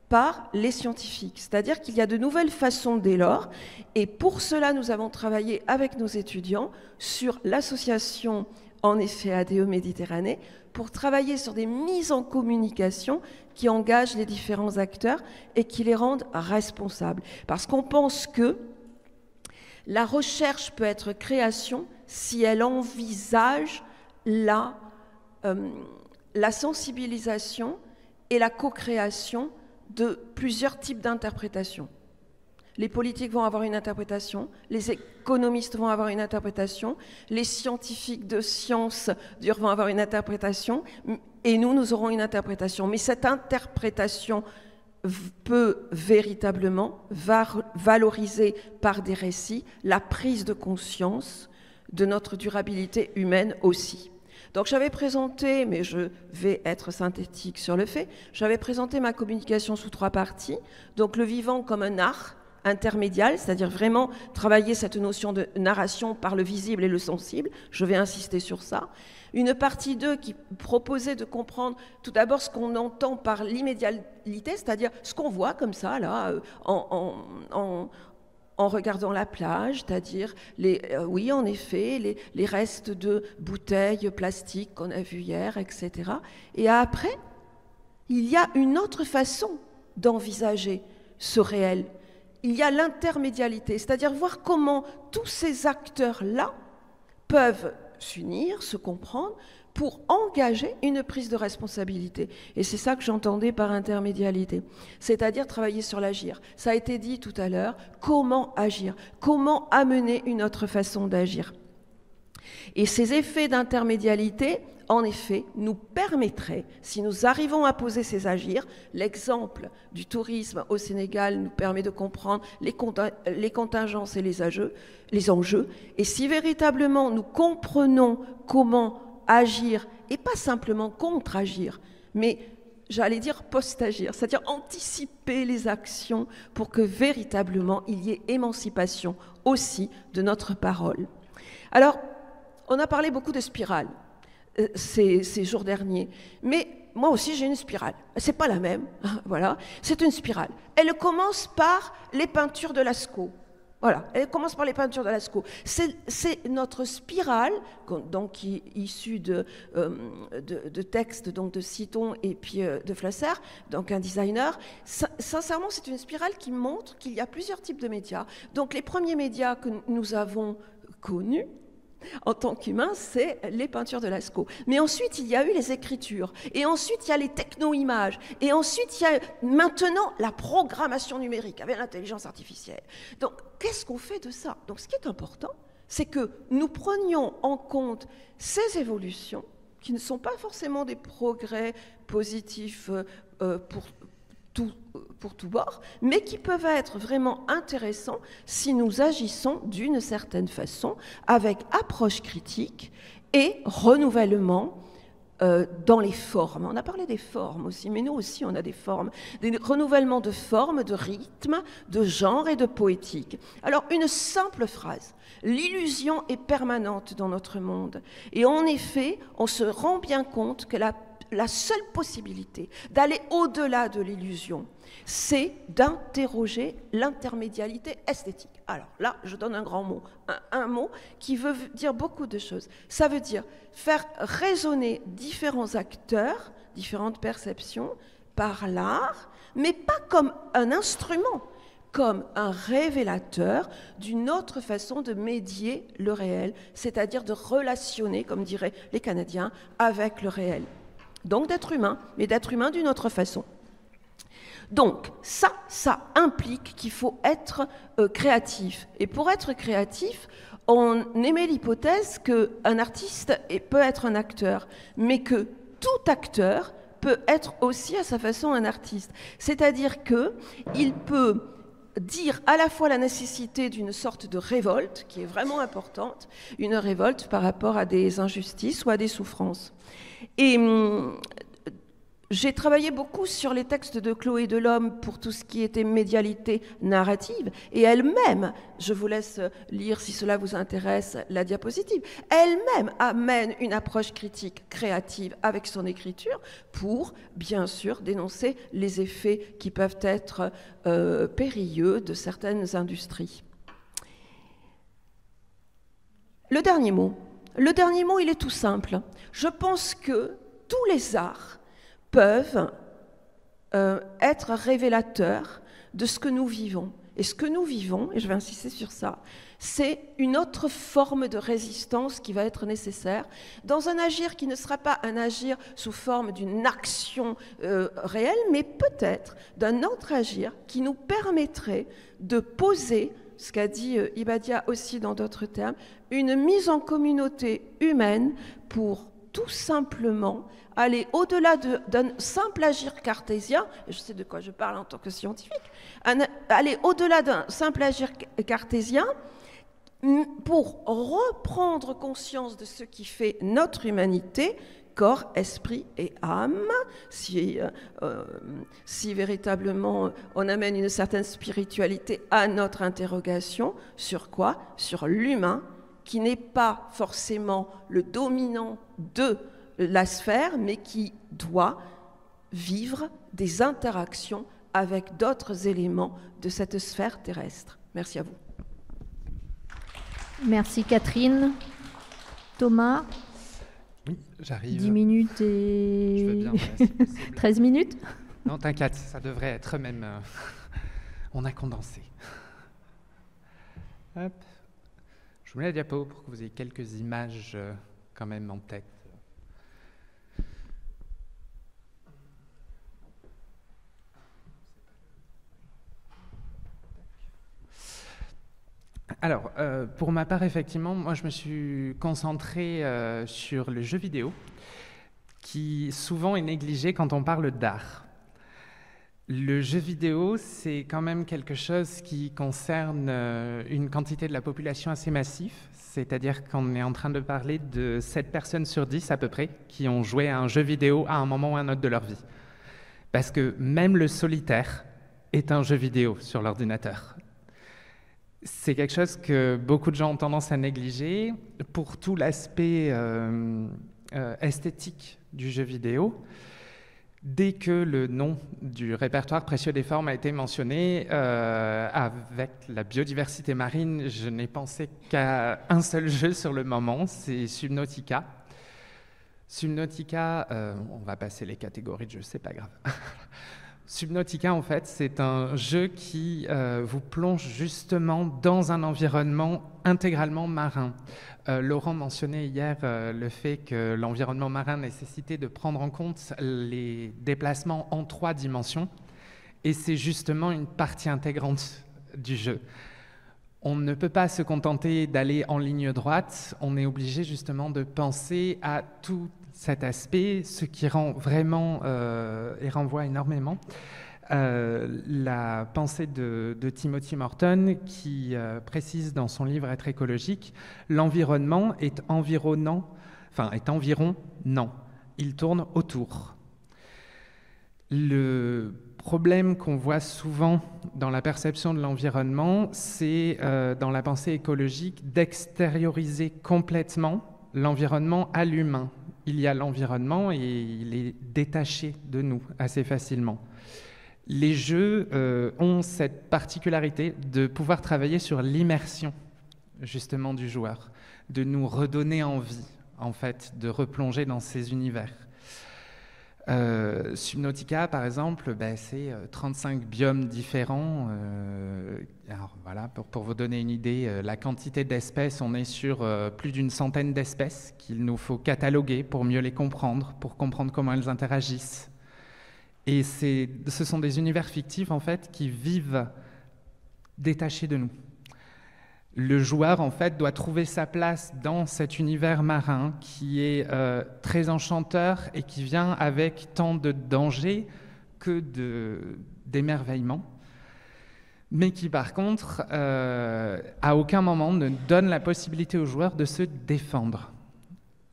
S2: par les scientifiques. C'est-à-dire qu'il y a de nouvelles façons dès lors, et pour cela, nous avons travaillé avec nos étudiants sur l'association, en effet, ADE Méditerranée, pour travailler sur des mises en communication qui engagent les différents acteurs et qui les rendent responsables. Parce qu'on pense que la recherche peut être création si elle envisage la sensibilisation et la co-création de plusieurs types d'interprétations. Les politiques vont avoir une interprétation, les économistes vont avoir une interprétation, les scientifiques de sciences dures vont avoir une interprétation, et nous aurons une interprétation. Mais cette interprétation peut véritablement valoriser par des récits la prise de conscience de notre durabilité humaine aussi. Donc j'avais présenté, mais je vais être synthétique sur le fait, j'avais présenté ma communication sous 3 parties, donc le vivant comme un art intermédial, c'est-à-dire vraiment travailler cette notion de narration par le visible et le sensible, je vais insister sur ça. Une partie 2 qui proposait de comprendre tout d'abord ce qu'on entend par l'immédialité, c'est-à-dire ce qu'on voit comme ça, là, en regardant la plage, c'est-à-dire, oui, en effet, les restes de bouteilles plastiques qu'on a vues hier, etc. Et après, il y a une autre façon d'envisager ce réel. Il y a l'intermédialité, c'est-à-dire voir comment tous ces acteurs-là peuvent s'unir, se comprendre, pour engager une prise de responsabilité. Et c'est ça que j'entendais par intermédialité, c'est-à-dire travailler sur l'agir. Ça a été dit tout à l'heure, comment agir, comment amener une autre façon d'agir. Et ces effets d'intermédialité, en effet, nous permettraient, si nous arrivons à poser ces agirs, l'exemple du tourisme au Sénégal nous permet de comprendre les contingences et les enjeux, et si véritablement nous comprenons comment agir, et pas simplement contre-agir, mais j'allais dire post-agir, c'est-à-dire anticiper les actions pour que véritablement il y ait émancipation aussi de notre parole. Alors, on a parlé beaucoup de spirale ces jours derniers, mais moi aussi j'ai une spirale. C'est pas la même, voilà, c'est une spirale. Elle commence par les peintures de Lascaux. Voilà, elle commence par les peintures de Lascaux. C'est notre spirale, donc qui est issue de textes donc de Citon et puis de Flasser, donc un designer. Sincèrement, c'est une spirale qui montre qu'il y a plusieurs types de médias. Donc les premiers médias que nous avons connus en tant qu'humains, c'est les peintures de Lascaux. Mais ensuite, il y a eu les écritures. Et ensuite, il y a les techno-images. Et ensuite, il y a maintenant la programmation numérique avec l'intelligence artificielle. Donc, qu'est-ce qu'on fait de ça? Donc, ce qui est important, c'est que nous prenions en compte ces évolutions, qui ne sont pas forcément des progrès positifs pour tout bord, mais qui peuvent être vraiment intéressants si nous agissons d'une certaine façon avec approche critique et renouvellement dans les formes. On a parlé des formes aussi, mais nous aussi on a des formes, des renouvellements de formes, de rythme, de genre et de poétique. Alors une simple phrase, l'illusion est permanente dans notre monde et en effet on se rend bien compte que la seule possibilité d'aller au-delà de l'illusion, c'est d'interroger l'intermédialité esthétique. Alors là, je donne un grand mot, un mot qui veut dire beaucoup de choses. Ça veut dire faire résonner différents acteurs, différentes perceptions par l'art, mais pas comme un instrument, comme un révélateur d'une autre façon de médier le réel, c'est-à-dire de relationner, comme diraient les Canadiens, avec le réel. Donc d'être humain, mais d'être humain d'une autre façon. Donc ça implique qu'il faut être créatif. Et pour être créatif, on émet l'hypothèse qu'un artiste peut être un acteur, mais que tout acteur peut être aussi à sa façon un artiste. C'est-à-dire qu'il peut dire à la fois la nécessité d'une sorte de révolte, qui est vraiment importante, une révolte par rapport à des injustices ou à des souffrances. Et j'ai travaillé beaucoup sur les textes de Chloé Delhomme pour tout ce qui était médialité narrative, et elle-même, je vous laisse lire si cela vous intéresse la diapositive, elle-même amène une approche critique créative avec son écriture pour, bien sûr, dénoncer les effets qui peuvent être périlleux de certaines industries. Le dernier mot, il est tout simple. Je pense que tous les arts peuvent être révélateurs de ce que nous vivons. Et ce que nous vivons, et je vais insister sur ça, c'est une autre forme de résistance qui va être nécessaire dans un agir qui ne sera pas un agir sous forme d'une action réelle, mais peut-être d'un autre agir qui nous permettrait de poser, ce qu'a dit Ibadia aussi dans d'autres termes, une mise en communauté humaine pour tout simplement aller au-delà d'un simple agir cartésien, et je sais de quoi je parle en tant que scientifique, aller au-delà d'un simple agir cartésien pour reprendre conscience de ce qui fait notre humanité, corps, esprit et âme, si véritablement on amène une certaine spiritualité à notre interrogation, sur quoi? Sur l'humain, qui n'est pas forcément le dominant de la sphère, mais qui doit vivre des interactions avec d'autres éléments de cette sphère terrestre. Merci à vous.
S1: Merci Catherine. Thomas?
S4: Oui, j'arrive.
S1: 10 minutes et...
S4: Je veux bien, ouais, si possible.
S1: 13 minutes?
S4: Non, t'inquiète, ça devrait être même... On a condensé. Hop. Je vous mets la diapo pour que vous ayez quelques images quand même en tête. Alors, pour ma part, effectivement, moi je me suis concentré sur le jeu vidéo, qui souvent est négligé quand on parle d'art. Le jeu vidéo, c'est quand même quelque chose qui concerne une quantité de la population assez massive, c'est-à-dire qu'on est en train de parler de 7 personnes sur 10 à peu près qui ont joué à un jeu vidéo à un moment ou à un autre de leur vie. Parce que même le solitaire est un jeu vidéo sur l'ordinateur. C'est quelque chose que beaucoup de gens ont tendance à négliger pour tout l'aspect esthétique du jeu vidéo. Dès que le nom du répertoire précieux des formes a été mentionné, avec la biodiversité marine, je n'ai pensé qu'à un seul jeu sur le moment, c'est Subnautica. Subnautica, on va passer les catégories de jeux, c'est pas grave. Subnautica, en fait, c'est un jeu qui vous plonge justement dans un environnement intégralement marin. Laurent mentionnait hier le fait que l'environnement marin nécessitait de prendre en compte les déplacements en 3 dimensions, et c'est justement une partie intégrante du jeu. On ne peut pas se contenter d'aller en ligne droite, on est obligé justement de penser à tout cet aspect, ce qui rend vraiment et renvoie énormément la pensée de Timothy Morton qui précise dans son livre Être écologique, l'environnement est environnant, enfin est environnant, il tourne autour. Le problème qu'on voit souvent dans la perception de l'environnement, c'est dans la pensée écologique d'extérioriser complètement l'environnement à l'humain. Il y a l'environnement et il est détaché de nous assez facilement. Les jeux ont cette particularité de pouvoir travailler sur l'immersion justement du joueur, de nous redonner envie en fait de replonger dans ces univers. Subnautica, par exemple, c'est 35 biomes différents. Alors voilà, pour vous donner une idée, la quantité d'espèces, on est sur plus d'une centaine d'espèces qu'il nous faut cataloguer pour mieux les comprendre, pour comprendre comment elles interagissent. Et ce sont des univers fictifs, en fait, qui vivent détachés de nous. Le joueur, en fait, doit trouver sa place dans cet univers marin qui est très enchanteur et qui vient avec tant de danger que d'émerveillement, mais qui, par contre, à aucun moment ne donne la possibilité au joueur de se défendre.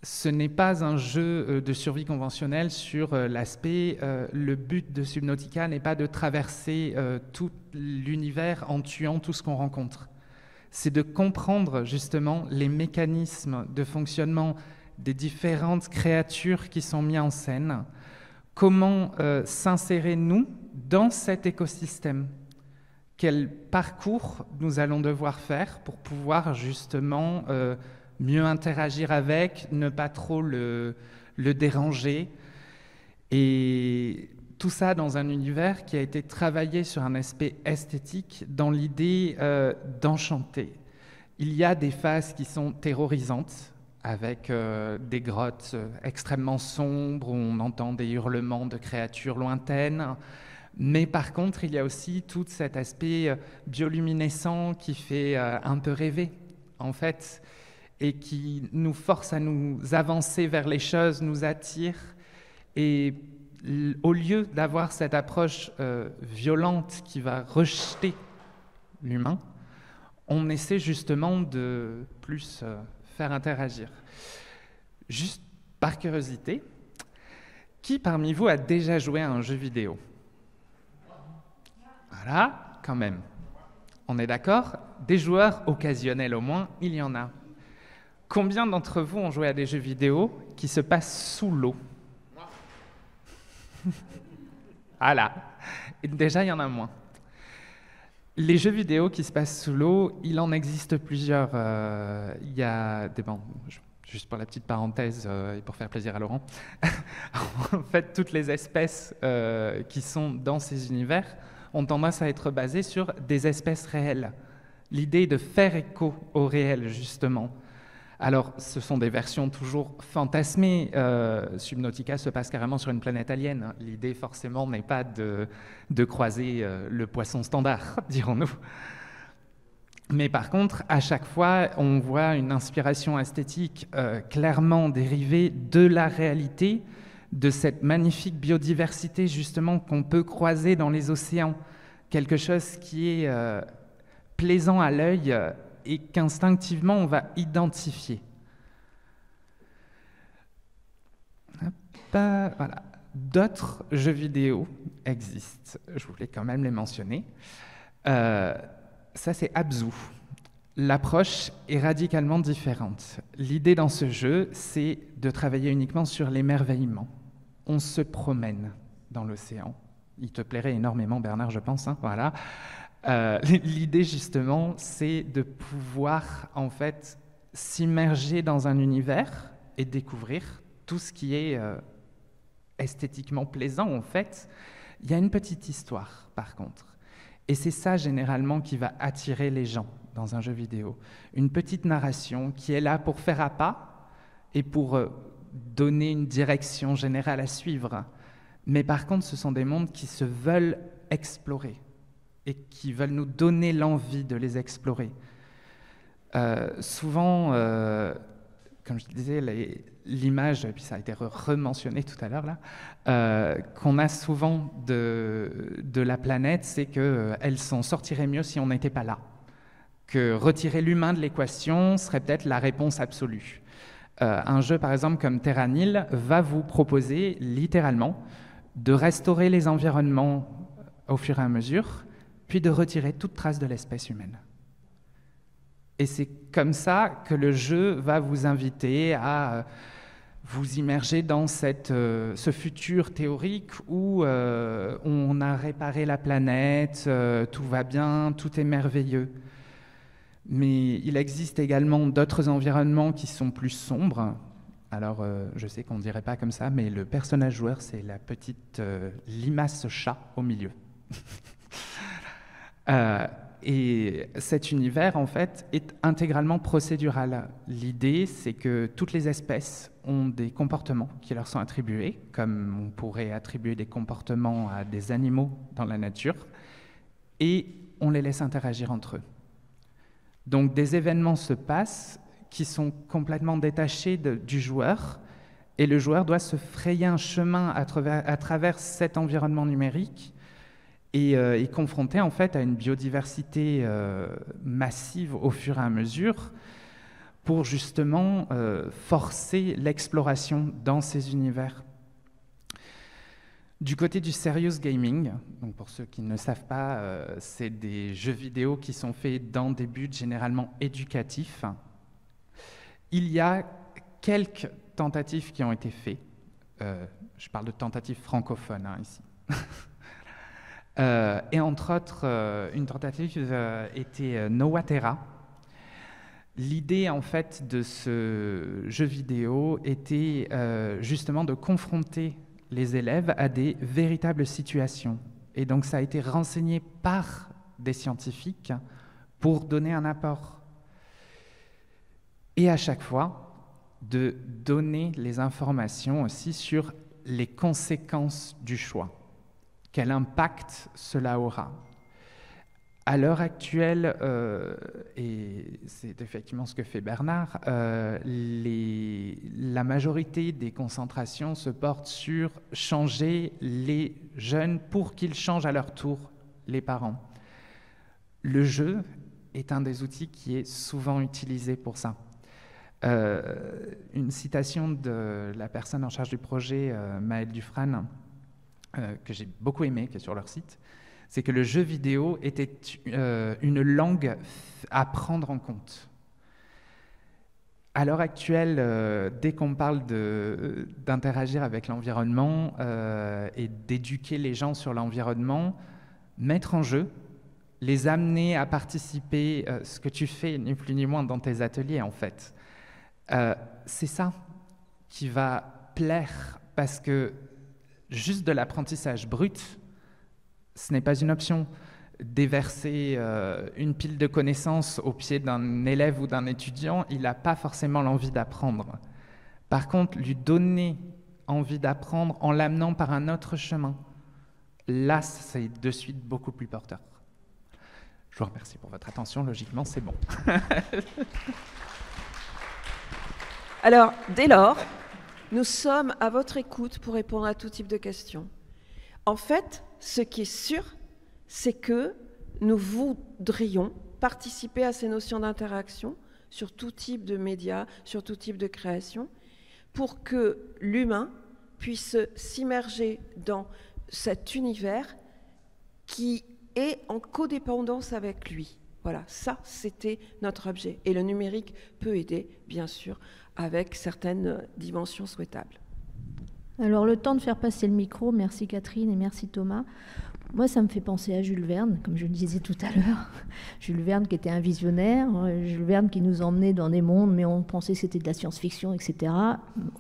S4: Ce n'est pas un jeu de survie conventionnel sur l'aspect. Le but de Subnautica n'est pas de traverser tout l'univers en tuant tout ce qu'on rencontre. C'est de comprendre justement les mécanismes de fonctionnement des différentes créatures qui sont mises en scène, comment s'insérer nous dans cet écosystème, quel parcours nous allons devoir faire pour pouvoir justement mieux interagir avec, ne pas trop le déranger. Et tout ça dans un univers qui a été travaillé sur un aspect esthétique dans l'idée d'enchanter. Il y a des phases qui sont terrorisantes, avec des grottes extrêmement sombres où on entend des hurlements de créatures lointaines. Mais par contre, il y a aussi tout cet aspect bioluminescent qui fait un peu rêver, en fait, et qui nous force à nous avancer vers les choses, nous attire. Et au lieu d'avoir cette approche violente qui va rejeter l'humain, on essaie justement de plus faire interagir. Juste par curiosité, qui parmi vous a déjà joué à un jeu vidéo? Voilà, quand même. On est d'accord? Des joueurs occasionnels au moins, il y en a. Combien d'entre vous ont joué à des jeux vidéo qui se passent sous l'eau? Voilà. Et déjà, il y en a moins. Les jeux vidéo qui se passent sous l'eau, il en existe plusieurs. Il y a des... Bon, juste pour la petite parenthèse et pour faire plaisir à Laurent, en fait, toutes les espèces qui sont dans ces univers ont tendance à être basées sur des espèces réelles. L'idée est de faire écho au réel, justement. Alors, ce sont des versions toujours fantasmées. Subnautica se passe carrément sur une planète alien. L'idée, forcément, n'est pas de croiser le poisson standard, dirons-nous. Mais par contre, à chaque fois, on voit une inspiration esthétique clairement dérivée de la réalité, de cette magnifique biodiversité, justement, qu'on peut croiser dans les océans. Quelque chose qui est plaisant à l'œil et qu'instinctivement on va identifier. Voilà. D'autres jeux vidéo existent, je voulais quand même les mentionner. Ça c'est Abzu. L'approche est radicalement différente. L'idée dans ce jeu, c'est de travailler uniquement sur l'émerveillement. On se promène dans l'océan. Il te plairait énormément, Bernard, je pense. Hein, voilà. L'idée, justement, c'est de pouvoir, en fait, s'immerger dans un univers et découvrir tout ce qui est esthétiquement plaisant, en fait. Il y a une petite histoire, par contre. Et c'est ça, généralement, qui va attirer les gens dans un jeu vidéo. Une petite narration qui est là pour faire appât et pour donner une direction générale à suivre. Mais par contre, ce sont des mondes qui se veulent explorer et qui veulent nous donner l'envie de les explorer. Souvent, comme je disais, l'image, et puis ça a été rementionné tout à l'heure, là, qu'on a souvent de la planète, c'est qu'elle s'en sortirait mieux si on n'était pas là. Que retirer l'humain de l'équation serait peut-être la réponse absolue. Un jeu, par exemple, comme Terra Nil, va vous proposer littéralement de restaurer les environnements au fur et à mesure, puis de retirer toute trace de l'espèce humaine. Et c'est comme ça que le jeu va vous inviter à vous immerger dans ce futur théorique où on a réparé la planète, tout va bien, tout est merveilleux. Mais il existe également d'autres environnements qui sont plus sombres. Alors, je sais qu'on ne dirait pas comme ça, mais le personnage joueur, c'est la petite limace chat au milieu. Et cet univers, en fait, est intégralement procédural. L'idée, c'est que toutes les espèces ont des comportements qui leur sont attribués, comme on pourrait attribuer des comportements à des animaux dans la nature, et on les laisse interagir entre eux. Donc, des événements se passent qui sont complètement détachés du joueur, et le joueur doit se frayer un chemin à travers cet environnement numérique et est confronté en fait à une biodiversité massive au fur et à mesure pour justement forcer l'exploration dans ces univers. Du côté du serious gaming, donc pour ceux qui ne savent pas, c'est des jeux vidéo qui sont faits dans des buts généralement éducatifs. Il y a quelques tentatives qui ont été faites. Je parle de tentatives francophones hein, ici. Et entre autres, une tentative était Nowaterra. L'idée en fait de ce jeu vidéo était justement de confronter les élèves à des véritables situations. Et donc ça a été renseigné par des scientifiques pour donner un apport. Et à chaque fois, de donner les informations aussi sur les conséquences du choix. Quel impact cela aura. À l'heure actuelle, et c'est effectivement ce que fait Bernard, la majorité des concentrations se portent sur changer les jeunes pour qu'ils changent à leur tour les parents. Le jeu est un des outils qui est souvent utilisé pour ça. Une citation de la personne en charge du projet, Maëlle Dufresne, que j'ai beaucoup aimé, qui est sur leur site, c'est que le jeu vidéo était une langue à prendre en compte. À l'heure actuelle, dès qu'on parle d'interagir avec l'environnement et d'éduquer les gens sur l'environnement, mettre en jeu, les amener à participer, ce que tu fais ni plus ni moins dans tes ateliers en fait, c'est ça qui va plaire, parce que juste de l'apprentissage brut, ce n'est pas une option. Déverser une pile de connaissances au pied d'un élève ou d'un étudiant, il n'a pas forcément l'envie d'apprendre. Par contre, lui donner envie d'apprendre en l'amenant par un autre chemin, là, c'est de suite beaucoup plus porteur. Je vous remercie pour votre attention. Logiquement, c'est bon.
S2: Alors, dès lors, nous sommes à votre écoute pour répondre à tout type de questions. En fait, ce qui est sûr, c'est que nous voudrions participer à ces notions d'interaction sur tout type de médias, sur tout type de création, pour que l'humain puisse s'immerger dans cet univers qui est en codépendance avec lui. Voilà, ça, c'était notre objet. Et le numérique peut aider, bien sûr, avec certaines dimensions souhaitables.
S1: Alors, le temps de faire passer le micro, merci Catherine et merci Thomas. Moi, ça me fait penser à Jules Verne, comme je le disais tout à l'heure. Jules Verne qui était un visionnaire, Jules Verne qui nous emmenait dans des mondes, mais on pensait que c'était de la science-fiction, etc.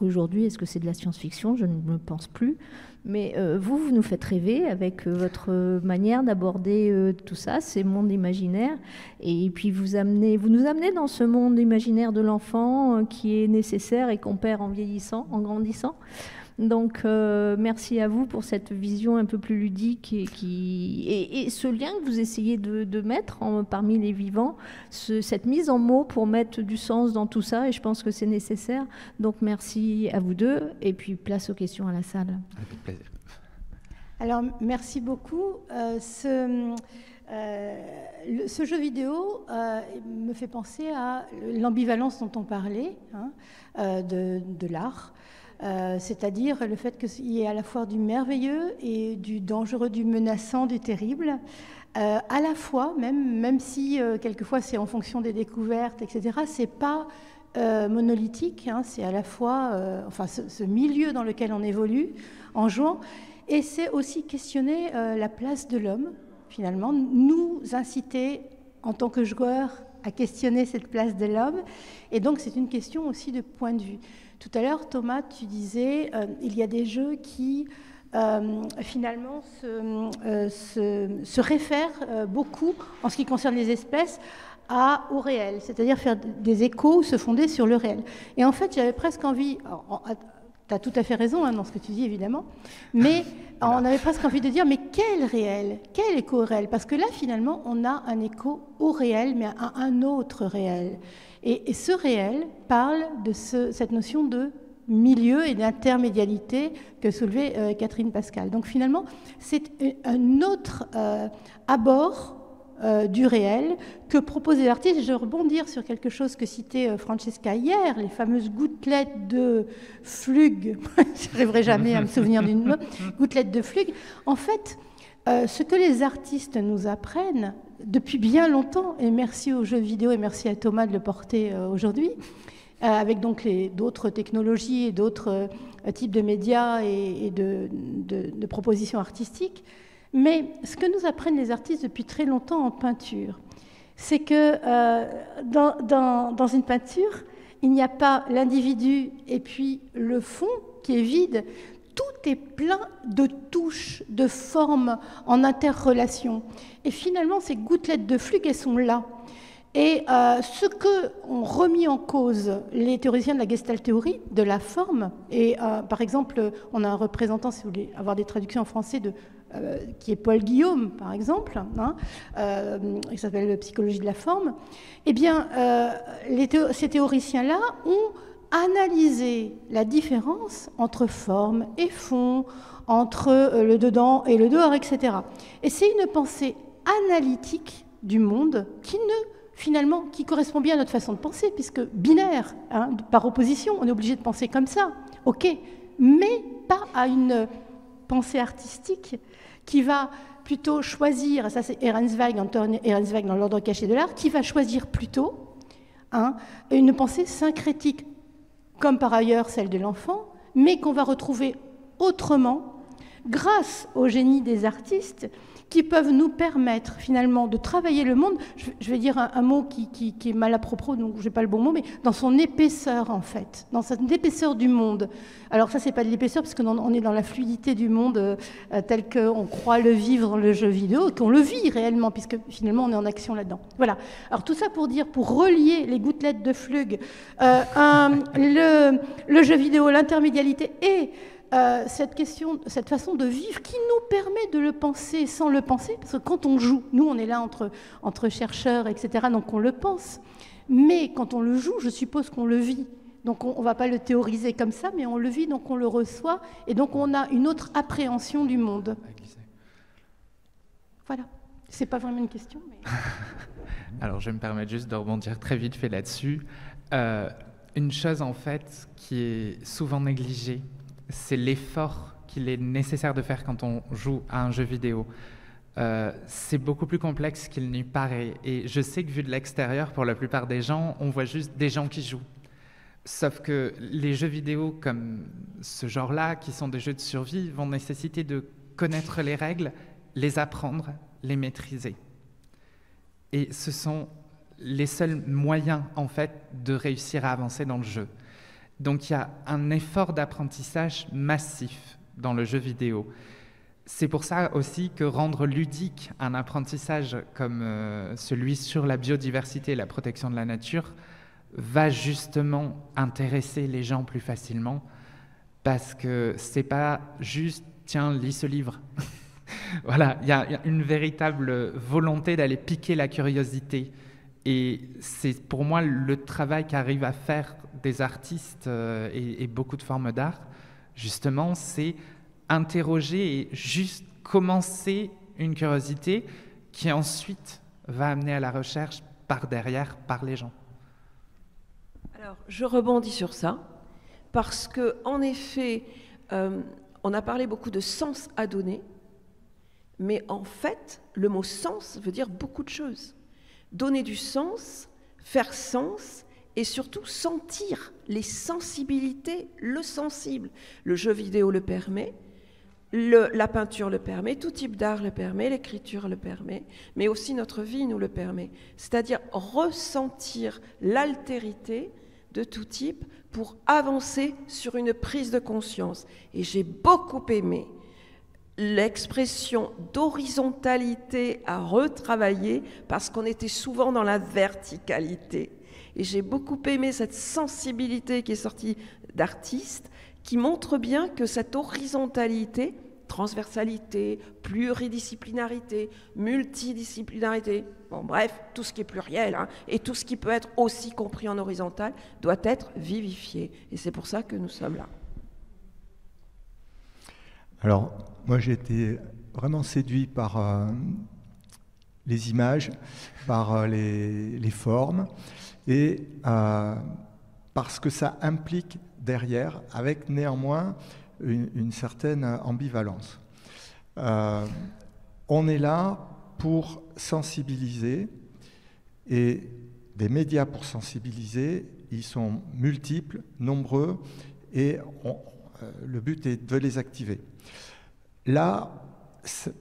S1: Aujourd'hui, est-ce que c'est de la science-fiction? Je ne le pense plus. Mais vous nous faites rêver avec votre manière d'aborder tout ça, ces mondes imaginaires. Et puis vous nous amenez dans ce monde imaginaire de l'enfant qui est nécessaire et qu'on perd en vieillissant, en grandissant. Donc, merci à vous pour cette vision un peu plus ludique et ce lien que vous essayez de mettre parmi les vivants, cette mise en mots pour mettre du sens dans tout ça, et je pense que c'est nécessaire. Donc, merci à vous deux, et puis place aux questions à la salle.
S4: Avec plaisir.
S5: Alors, merci beaucoup. Ce jeu vidéo me fait penser à l'ambivalence dont on parlait, de l'art. C'est-à-dire le fait qu'il y ait à la fois du merveilleux et du dangereux, du menaçant, du terrible, à la fois, même si quelquefois c'est en fonction des découvertes, etc., c'est pas monolithique, c'est à la fois ce milieu dans lequel on évolue en jouant, et c'est aussi questionner la place de l'homme, finalement, nous inciter en tant que joueurs à questionner cette place de l'homme, et donc c'est une question aussi de point de vue. Tout à l'heure, Thomas, tu disais, il y a des jeux qui, finalement, se réfèrent beaucoup, en ce qui concerne les espèces, au réel, c'est-à-dire faire des échos, se fonder sur le réel. Et en fait, j'avais presque envie, tu as tout à fait raison dans ce que tu dis, évidemment, mais on avait presque envie de dire, mais quel réel? Quel écho réel? Parce que là, finalement, on a un écho au réel, mais à un autre réel. Et ce réel parle de cette notion de milieu et d'intermédialité que soulevait Catherine Pascal. Donc finalement, c'est un autre abord du réel que proposait l'artiste. Je vais rebondir sur quelque chose que citait Francesca hier, les fameuses gouttelettes de Flug. Je n'arriverai jamais à me souvenir d'une mot. Gouttelettes de Flug. En fait, ce que les artistes nous apprennent depuis bien longtemps, et merci aux jeux vidéo et merci à Thomas de le porter aujourd'hui, avec donc d'autres technologies et d'autres types de médias et de propositions artistiques. Mais ce que nous apprennent les artistes depuis très longtemps en peinture, c'est que dans une peinture, il n'y a pas l'individu et puis le fond qui est vide. Tout est plein de touches, de formes en interrelation. Et finalement, ces gouttelettes de flux, elles sont là. Et ce que ont remis en cause les théoriciens de la Gestalt théorie, de la forme, et par exemple, on a un représentant, si vous voulez avoir des traductions en français, qui est Paul Guillaume, par exemple, hein, qui s'appelle Psychologie de la forme, eh bien, ces théoriciens-là ont analysé la différence entre forme et fond, entre le dedans et le dehors, etc. Et c'est une pensée analytique du monde qui correspond bien à notre façon de penser, puisque binaire, hein, par opposition, on est obligé de penser comme ça, ok, mais pas à une pensée artistique qui va plutôt choisir, ça c'est Anton Ehrensweig dans l'ordre caché de l'art, qui va choisir plutôt une pensée syncrétique, comme par ailleurs celle de l'enfant, mais qu'on va retrouver autrement grâce au génie des artistes qui peuvent nous permettre finalement de travailler le monde, je vais dire un mot qui est mal à propos, donc je n'ai pas le bon mot, mais dans son épaisseur en fait, dans cette épaisseur du monde. Alors ça, c'est pas de l'épaisseur, parce qu'on est dans la fluidité du monde tel qu'on croit le vivre dans le jeu vidéo, qu'on le vit réellement, puisque finalement on est en action là-dedans. Voilà. Alors tout ça pour dire, pour relier les gouttelettes de Flug, le jeu vidéo, l'intermédialité et cette façon de vivre qui nous permet de le penser sans le penser, parce que quand on joue, nous on est là entre chercheurs, etc., donc on le pense, mais quand on le joue, je suppose qu'on le vit. Donc on ne va pas le théoriser comme ça, mais on le vit, donc on le reçoit, et donc on a une autre appréhension du monde. Voilà. C'est pas vraiment une question, mais...
S4: Alors je vais me permettre juste de rebondir très vite fait là-dessus. Une chose en fait qui est souvent négligée, c'est l'effort qu'il est nécessaire de faire quand on joue à un jeu vidéo. C'est beaucoup plus complexe qu'il n'y paraît. Et je sais que vu de l'extérieur, pour la plupart des gens, on voit juste des gens qui jouent. Sauf que les jeux vidéo comme ce genre-là, qui sont des jeux de survie, vont nécessiter de connaître les règles, les apprendre, les maîtriser. Et ce sont les seuls moyens, en fait, de réussir à avancer dans le jeu. Donc il y a un effort d'apprentissage massif dans le jeu vidéo. C'est pour ça aussi que rendre ludique un apprentissage comme celui sur la biodiversité et la protection de la nature va justement intéresser les gens plus facilement, parce que c'est pas juste « tiens, lis ce livre ». Voilà, il y a une véritable volonté d'aller piquer la curiosité. Et c'est pour moi le travail qu'arrivent à faire des artistes et beaucoup de formes d'art, justement, c'est interroger et juste commencer une curiosité qui ensuite va amener à la recherche par derrière, par les gens.
S2: Alors, je rebondis sur ça, parce que en effet, on a parlé beaucoup de sens à donner, mais en fait, le mot sens veut dire beaucoup de choses. Donner du sens, faire sens, et surtout sentir les sensibilités, le sensible. Le jeu vidéo le permet, la peinture le permet, tout type d'art le permet, l'écriture le permet, mais aussi notre vie nous le permet. C'est-à-dire ressentir l'altérité de tout type pour avancer sur une prise de conscience. Et j'ai beaucoup aimé l'expression d'horizontalité à retravailler, parce qu'on était souvent dans la verticalité. Et j'ai beaucoup aimé cette sensibilité qui est sortie d'artistes, qui montre bien que cette horizontalité, transversalité, pluridisciplinarité, multidisciplinarité, bon bref, tout ce qui est pluriel, et tout ce qui peut être aussi compris en horizontal, doit être vivifié. Et c'est pour ça que nous sommes là.
S6: Alors, moi j'ai été vraiment séduit par les images, par les formes, et parce que ça implique derrière, avec néanmoins une certaine ambivalence. On est là pour sensibiliser, et des médias pour sensibiliser, ils sont multiples, nombreux, et le but est de les activer. Là,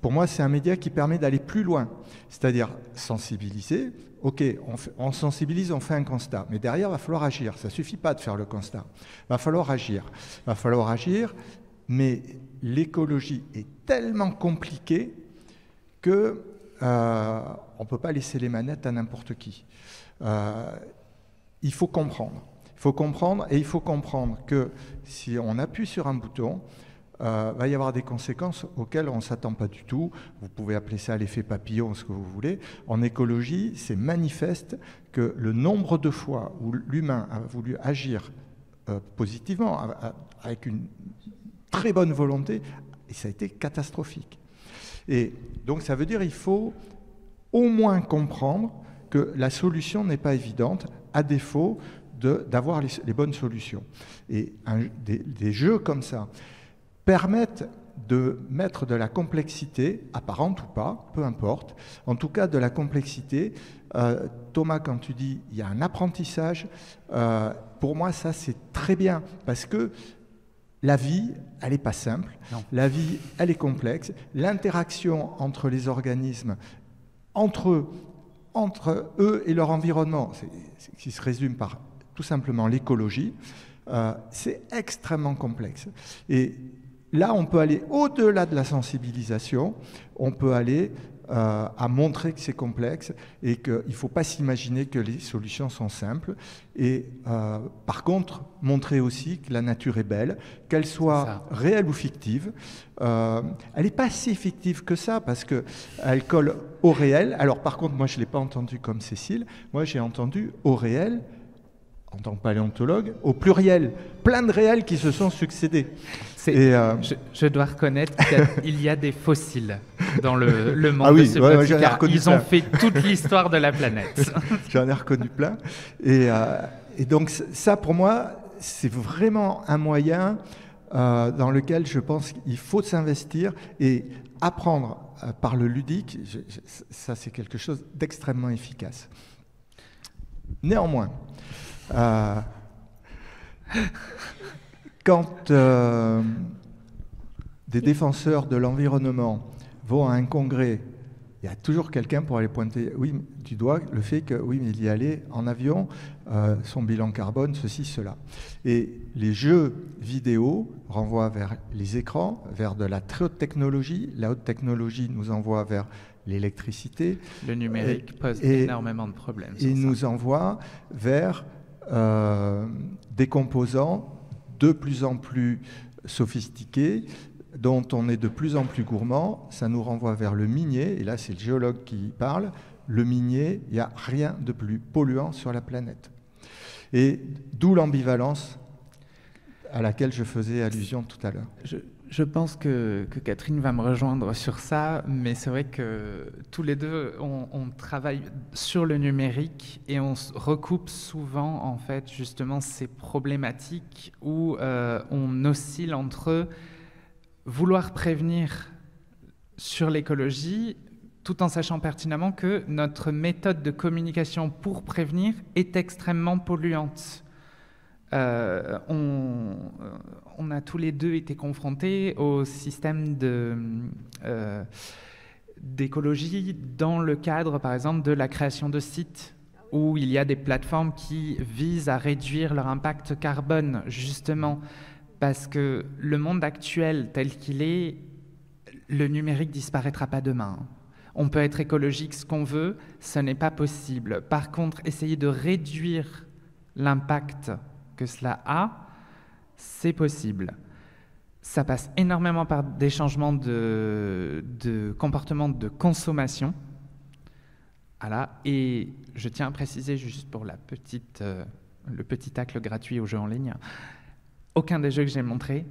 S6: pour moi, c'est un média qui permet d'aller plus loin, c'est-à-dire sensibiliser. Ok, on sensibilise, on fait un constat, mais derrière, il va falloir agir. Ça ne suffit pas de faire le constat. Il va falloir agir. Il va falloir agir mais l'écologie est tellement compliquée que on ne peut pas laisser les manettes à n'importe qui. Il faut comprendre. Il faut comprendre, et il faut comprendre que si on appuie sur un bouton, va y avoir des conséquences auxquelles on ne s'attend pas du tout. Vous pouvez appeler ça l'effet papillon, ce que vous voulez. En écologie, c'est manifeste que le nombre de fois où l'humain a voulu agir positivement, avec une très bonne volonté, et ça a été catastrophique. Et donc ça veut dire qu'il faut au moins comprendre que la solution n'est pas évidente, à défaut d'avoir les bonnes solutions. Et des jeux comme ça permettent de mettre de la complexité, apparente ou pas, peu importe, en tout cas de la complexité. Thomas, quand tu dis il y a un apprentissage, pour moi ça c'est très bien, parce que la vie, elle n'est pas simple, non. La vie, elle est complexe, l'interaction entre les organismes, entre eux et leur environnement, qui se résume par tout simplement l'écologie, c'est extrêmement complexe. Et là, on peut aller au-delà de la sensibilisation, on peut aller à montrer que c'est complexe et qu'il ne faut pas s'imaginer que les solutions sont simples. Et par contre, montrer aussi que la nature est belle, qu'elle soit réelle ou fictive. Elle n'est pas si fictive que ça, parce qu'elle colle au réel. Alors par contre, moi je ne l'ai pas entendu comme Cécile, moi j'ai entendu au réel, en tant que paléontologue, au pluriel, plein de réels qui se sont succédés.
S4: Je dois reconnaître qu'il y a des fossiles dans le monde de Subotica. Ils ont fait toute l'histoire de la planète.
S6: J'en ai reconnu plein. Et donc ça, pour moi, c'est vraiment un moyen dans lequel je pense qu'il faut s'investir et apprendre par le ludique. Ça, c'est quelque chose d'extrêmement efficace. Néanmoins, quand des défenseurs de l'environnement vont à un congrès, il y a toujours quelqu'un pour aller pointer du doigt le fait que mais il y allait en avion, son bilan carbone, ceci, cela. Et les jeux vidéo renvoient vers les écrans, vers de la très haute technologie. La haute technologie nous envoie vers l'électricité.
S4: Le numérique pose énormément de problèmes.
S6: Il nous envoie vers des composants de plus en plus sophistiqués, dont on est de plus en plus gourmand. Ça nous renvoie vers le minier, et là c'est le géologue qui parle. Le minier, il n'y a rien de plus polluant sur la planète. Et d'où l'ambivalence à laquelle je faisais allusion tout à l'heure.
S4: Je pense que Catherine va me rejoindre sur ça, mais c'est vrai que tous les deux, on travaille sur le numérique et on recoupe souvent, en fait, justement, ces problématiques où on oscille entre vouloir prévenir sur l'écologie, tout en sachant pertinemment que notre méthode de communication pour prévenir est extrêmement polluante. On a tous les deux été confrontés au système d'écologie dans le cadre, par exemple, de la création de sites où il y a des plateformes qui visent à réduire leur impact carbone, justement, parce que le monde actuel tel qu'il est, le numérique disparaîtra pas demain. On peut être écologique ce qu'on veut, ce n'est pas possible. Par contre, essayer de réduire l'impact que cela a, c'est possible. Ça passe énormément par des changements de comportement de consommation. Voilà. Et je tiens à préciser, juste pour le petit tacle gratuit aux jeux en ligne, aucun des jeux que j'ai montrés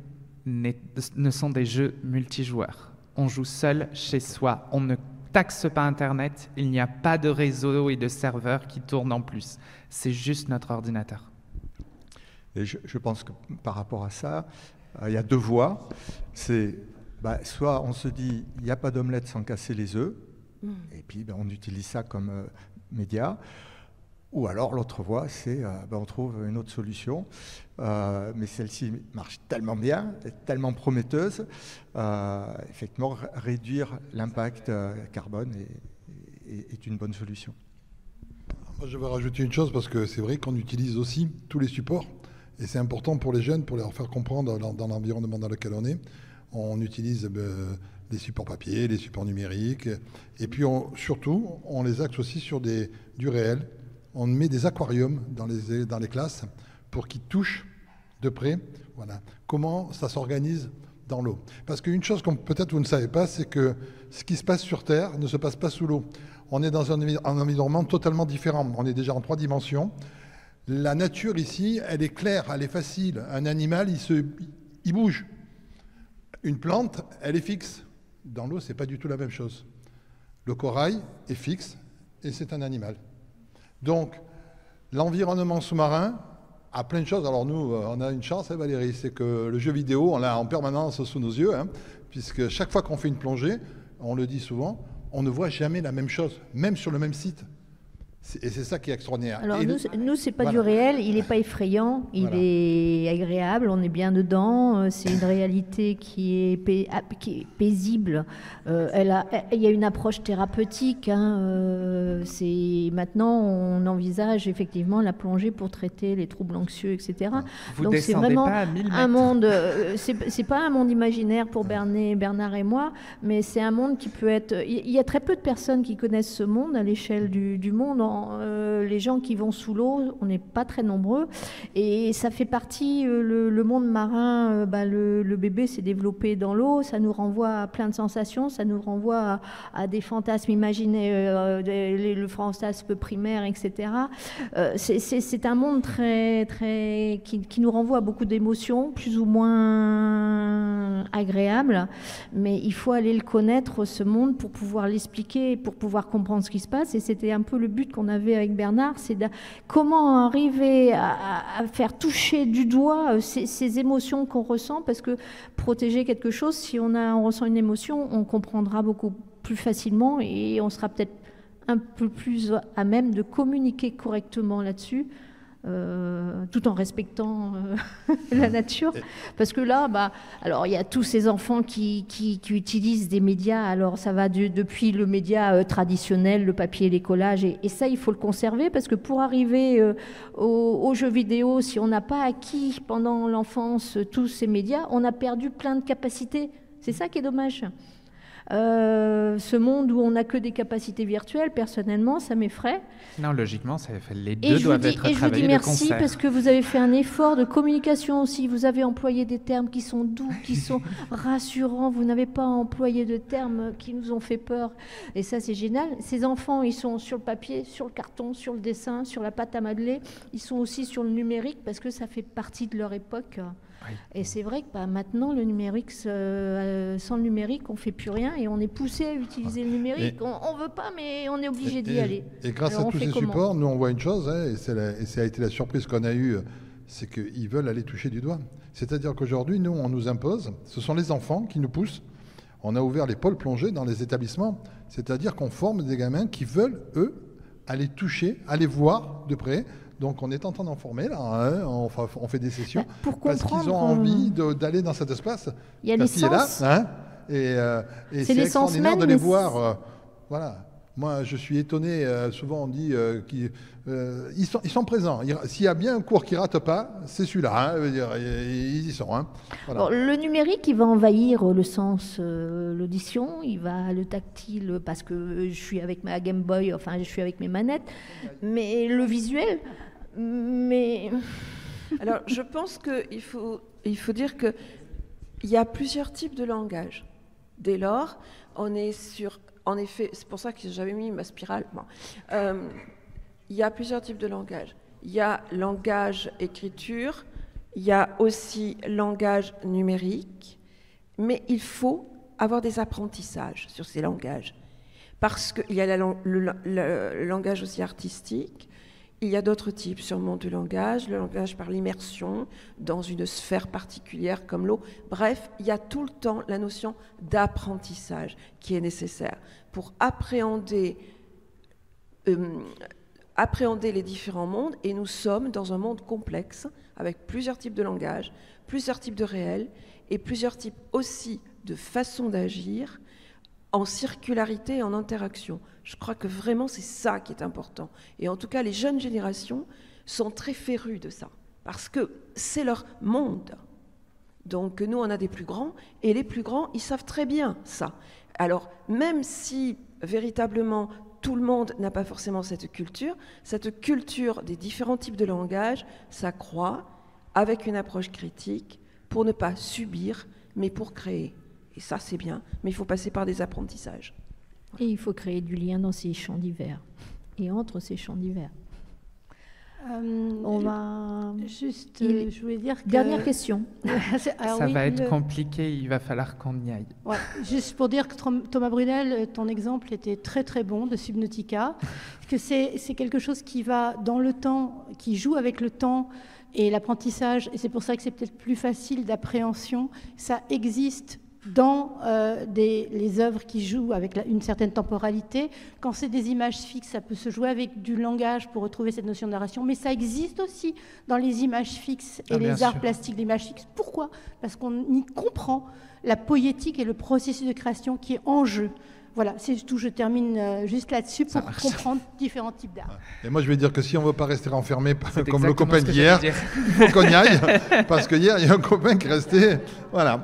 S4: ne sont des jeux multijoueurs. On joue seul chez soi. On ne taxe pas Internet. Il n'y a pas de réseau et de serveurs qui tournent en plus. C'est juste notre ordinateur.
S6: Et je pense que par rapport à ça, il y a deux voies. C'est soit on se dit il n'y a pas d'omelette sans casser les œufs, et puis on utilise ça comme média. Ou alors l'autre voie, c'est on trouve une autre solution, mais celle-ci marche tellement bien, est tellement prometteuse, effectivement réduire l'impact carbone est une bonne solution.
S7: Moi je vais rajouter une chose, parce que c'est vrai qu'on utilise aussi tous les supports, Et c'est important pour les jeunes, pour leur faire comprendre dans l'environnement dans lequel on est. On utilise les supports papier, les supports numériques. Et puis surtout, on les axe aussi sur du réel. On met des aquariums dans les classes pour qu'ils touchent de près comment ça s'organise dans l'eau. Parce qu'une chose que peut-être vous ne savez pas, c'est que ce qui se passe sur Terre ne se passe pas sous l'eau. On est dans un environnement totalement différent. On est déjà en 3 dimensions. La nature ici, elle est claire, elle est facile. Un animal, il bouge. Une plante, elle est fixe. Dans l'eau, c'est pas du tout la même chose. Le corail est fixe et c'est un animal. Donc, l'environnement sous-marin a plein de choses. Alors nous, on a une chance, Valérie, c'est que le jeu vidéo, on l'a en permanence sous nos yeux, puisque chaque fois qu'on fait une plongée, on le dit souvent, on ne voit jamais la même chose, même sur le même site. Et c'est ça qui est extraordinaire.
S1: Alors nous c'est pas du réel, il n'est pas effrayant, il est agréable, on est bien dedans, c'est une réalité qui est paisible. Il y a une approche thérapeutique. Maintenant, on envisage effectivement la plongée pour traiter les troubles anxieux, etc.
S4: Vous
S1: Donc c'est vraiment un monde. C'est pas un monde imaginaire pour Bernard et moi, mais c'est un monde qui peut être. Il y a très peu de personnes qui connaissent ce monde à l'échelle du monde. Les gens qui vont sous l'eau, on n'est pas très nombreux, et ça fait partie, le monde marin, le bébé s'est développé dans l'eau, ça nous renvoie à plein de sensations, ça nous renvoie à des fantasmes imaginés, le fantasme primaire, etc. C'est un monde qui nous renvoie à beaucoup d'émotions, plus ou moins agréables, mais il faut aller le connaître, ce monde, pour pouvoir l'expliquer, pour pouvoir comprendre ce qui se passe, et c'était un peu le but qu'on avait avec Bernard, c'est comment arriver à faire toucher du doigt ces émotions qu'on ressent, parce que protéger quelque chose, si on ressent une émotion, on comprendra beaucoup plus facilement et on sera peut-être un peu plus à même de communiquer correctement là-dessus. Tout en respectant la nature, parce que là, alors il y a tous ces enfants qui utilisent des médias. Alors ça va depuis le média traditionnel, le papier, les collages, et ça il faut le conserver, parce que pour arriver aux jeux vidéo, si on n'a pas acquis pendant l'enfance tous ces médias, on a perdu plein de capacités. C'est ça qui est dommage. Ce monde où on n'a que des capacités virtuelles, personnellement, ça m'effraie.
S4: Non, logiquement, les deux doivent être travaillés de concert. Et je vous dis merci
S1: parce que vous avez fait un effort de communication aussi. Vous avez employé des termes qui sont doux, qui sont rassurants. Vous n'avez pas employé de termes qui nous ont fait peur. Et ça, c'est génial. Ces enfants, ils sont sur le papier, sur le carton, sur le dessin, sur la pâte à modeler. Ils sont aussi sur le numérique parce que ça fait partie de leur époque. Oui. Et c'est vrai que maintenant, le numérique, sans le numérique, on ne fait plus rien et on est poussé à utiliser le numérique. On ne veut pas, mais on est obligé d'y aller.
S7: Et grâce à tous ces supports, nous, on voit une chose, et ça a été la surprise qu'on a eue, c'est qu'ils veulent aller toucher du doigt. C'est-à-dire qu'aujourd'hui, nous, on nous impose, ce sont les enfants qui nous poussent. On a ouvert les pôles plongée dans les établissements, c'est-à-dire qu'on forme des gamins qui veulent, eux, aller toucher, aller voir de près. Donc on est en train d'en former, là, on fait des sessions, parce qu'ils ont envie d'aller dans cet espace.
S1: Il y a l'essence.
S7: Et c'est extraordinaire de les voir. Voilà. Moi, je suis étonné, souvent on dit qu'ils sont présents. S'il y a bien un cours qui ne rate pas, c'est celui-là. Ils y sont. Voilà.
S1: Bon, le numérique, il va envahir le sens, l'audition, il va le tactile, parce que je suis avec ma Game Boy, enfin je suis avec mes manettes, mais le visuel...
S2: Alors, je pense qu'il faut dire qu'il y a plusieurs types de langage. Dès lors, on est sur... En effet, c'est pour ça que j'avais mis ma spirale. Bon. Il y a plusieurs types de langage. Il y a langage écriture, il y a aussi langage numérique, mais il faut avoir des apprentissages sur ces langages. Parce qu'il y a le langage aussi artistique. Il y a d'autres types sûrement de langage, le langage par l'immersion dans une sphère particulière comme l'eau. Bref, il y a tout le temps la notion d'apprentissage qui est nécessaire pour appréhender les différents mondes. Et nous sommes dans un monde complexe avec plusieurs types de langage, plusieurs types de réels et plusieurs types aussi de façons d'agir en circularité et en interaction. Je crois que vraiment c'est ça qui est important. Et en tout cas, les jeunes générations sont très férues de ça. parce que c'est leur monde. Donc nous, on a des plus grands, et les plus grands, ils savent très bien ça. Alors, même si véritablement tout le monde n'a pas forcément cette culture des différents types de langage s'accroît avec une approche critique pour ne pas subir, mais pour créer. Et ça, c'est bien, mais il faut passer par des apprentissages.
S1: Et il faut créer du lien dans ces champs divers et entre ces champs divers. On va...
S5: Juste, je voulais dire que...
S1: Dernière question.
S5: Alors,
S4: ça
S5: oui,
S4: va être compliqué, il va falloir qu'on y aille.
S5: Ouais, juste pour dire que Thomas Brunel, ton exemple était très très bon de Subnautica, que c'est quelque chose qui va dans le temps, qui joue avec le temps et l'apprentissage, et c'est pour ça que c'est peut-être plus facile d'appréhension. Ça existe dans les œuvres qui jouent avec une certaine temporalité. Quand c'est des images fixes, ça peut se jouer avec du langage pour retrouver cette notion de narration, mais ça existe aussi dans les images fixes et les arts plastiques d'images fixes. Pourquoi ? Parce qu'on y comprend la poétique et le processus de création qui est en jeu. Voilà, c'est tout. Je termine juste là-dessus pour comprendre différents types d'art.
S7: Et moi, je vais dire que si on ne veut pas rester enfermé comme le copain d'hier, il faut qu'on y aille. Parce que hier, il y a un copain qui restait... Voilà.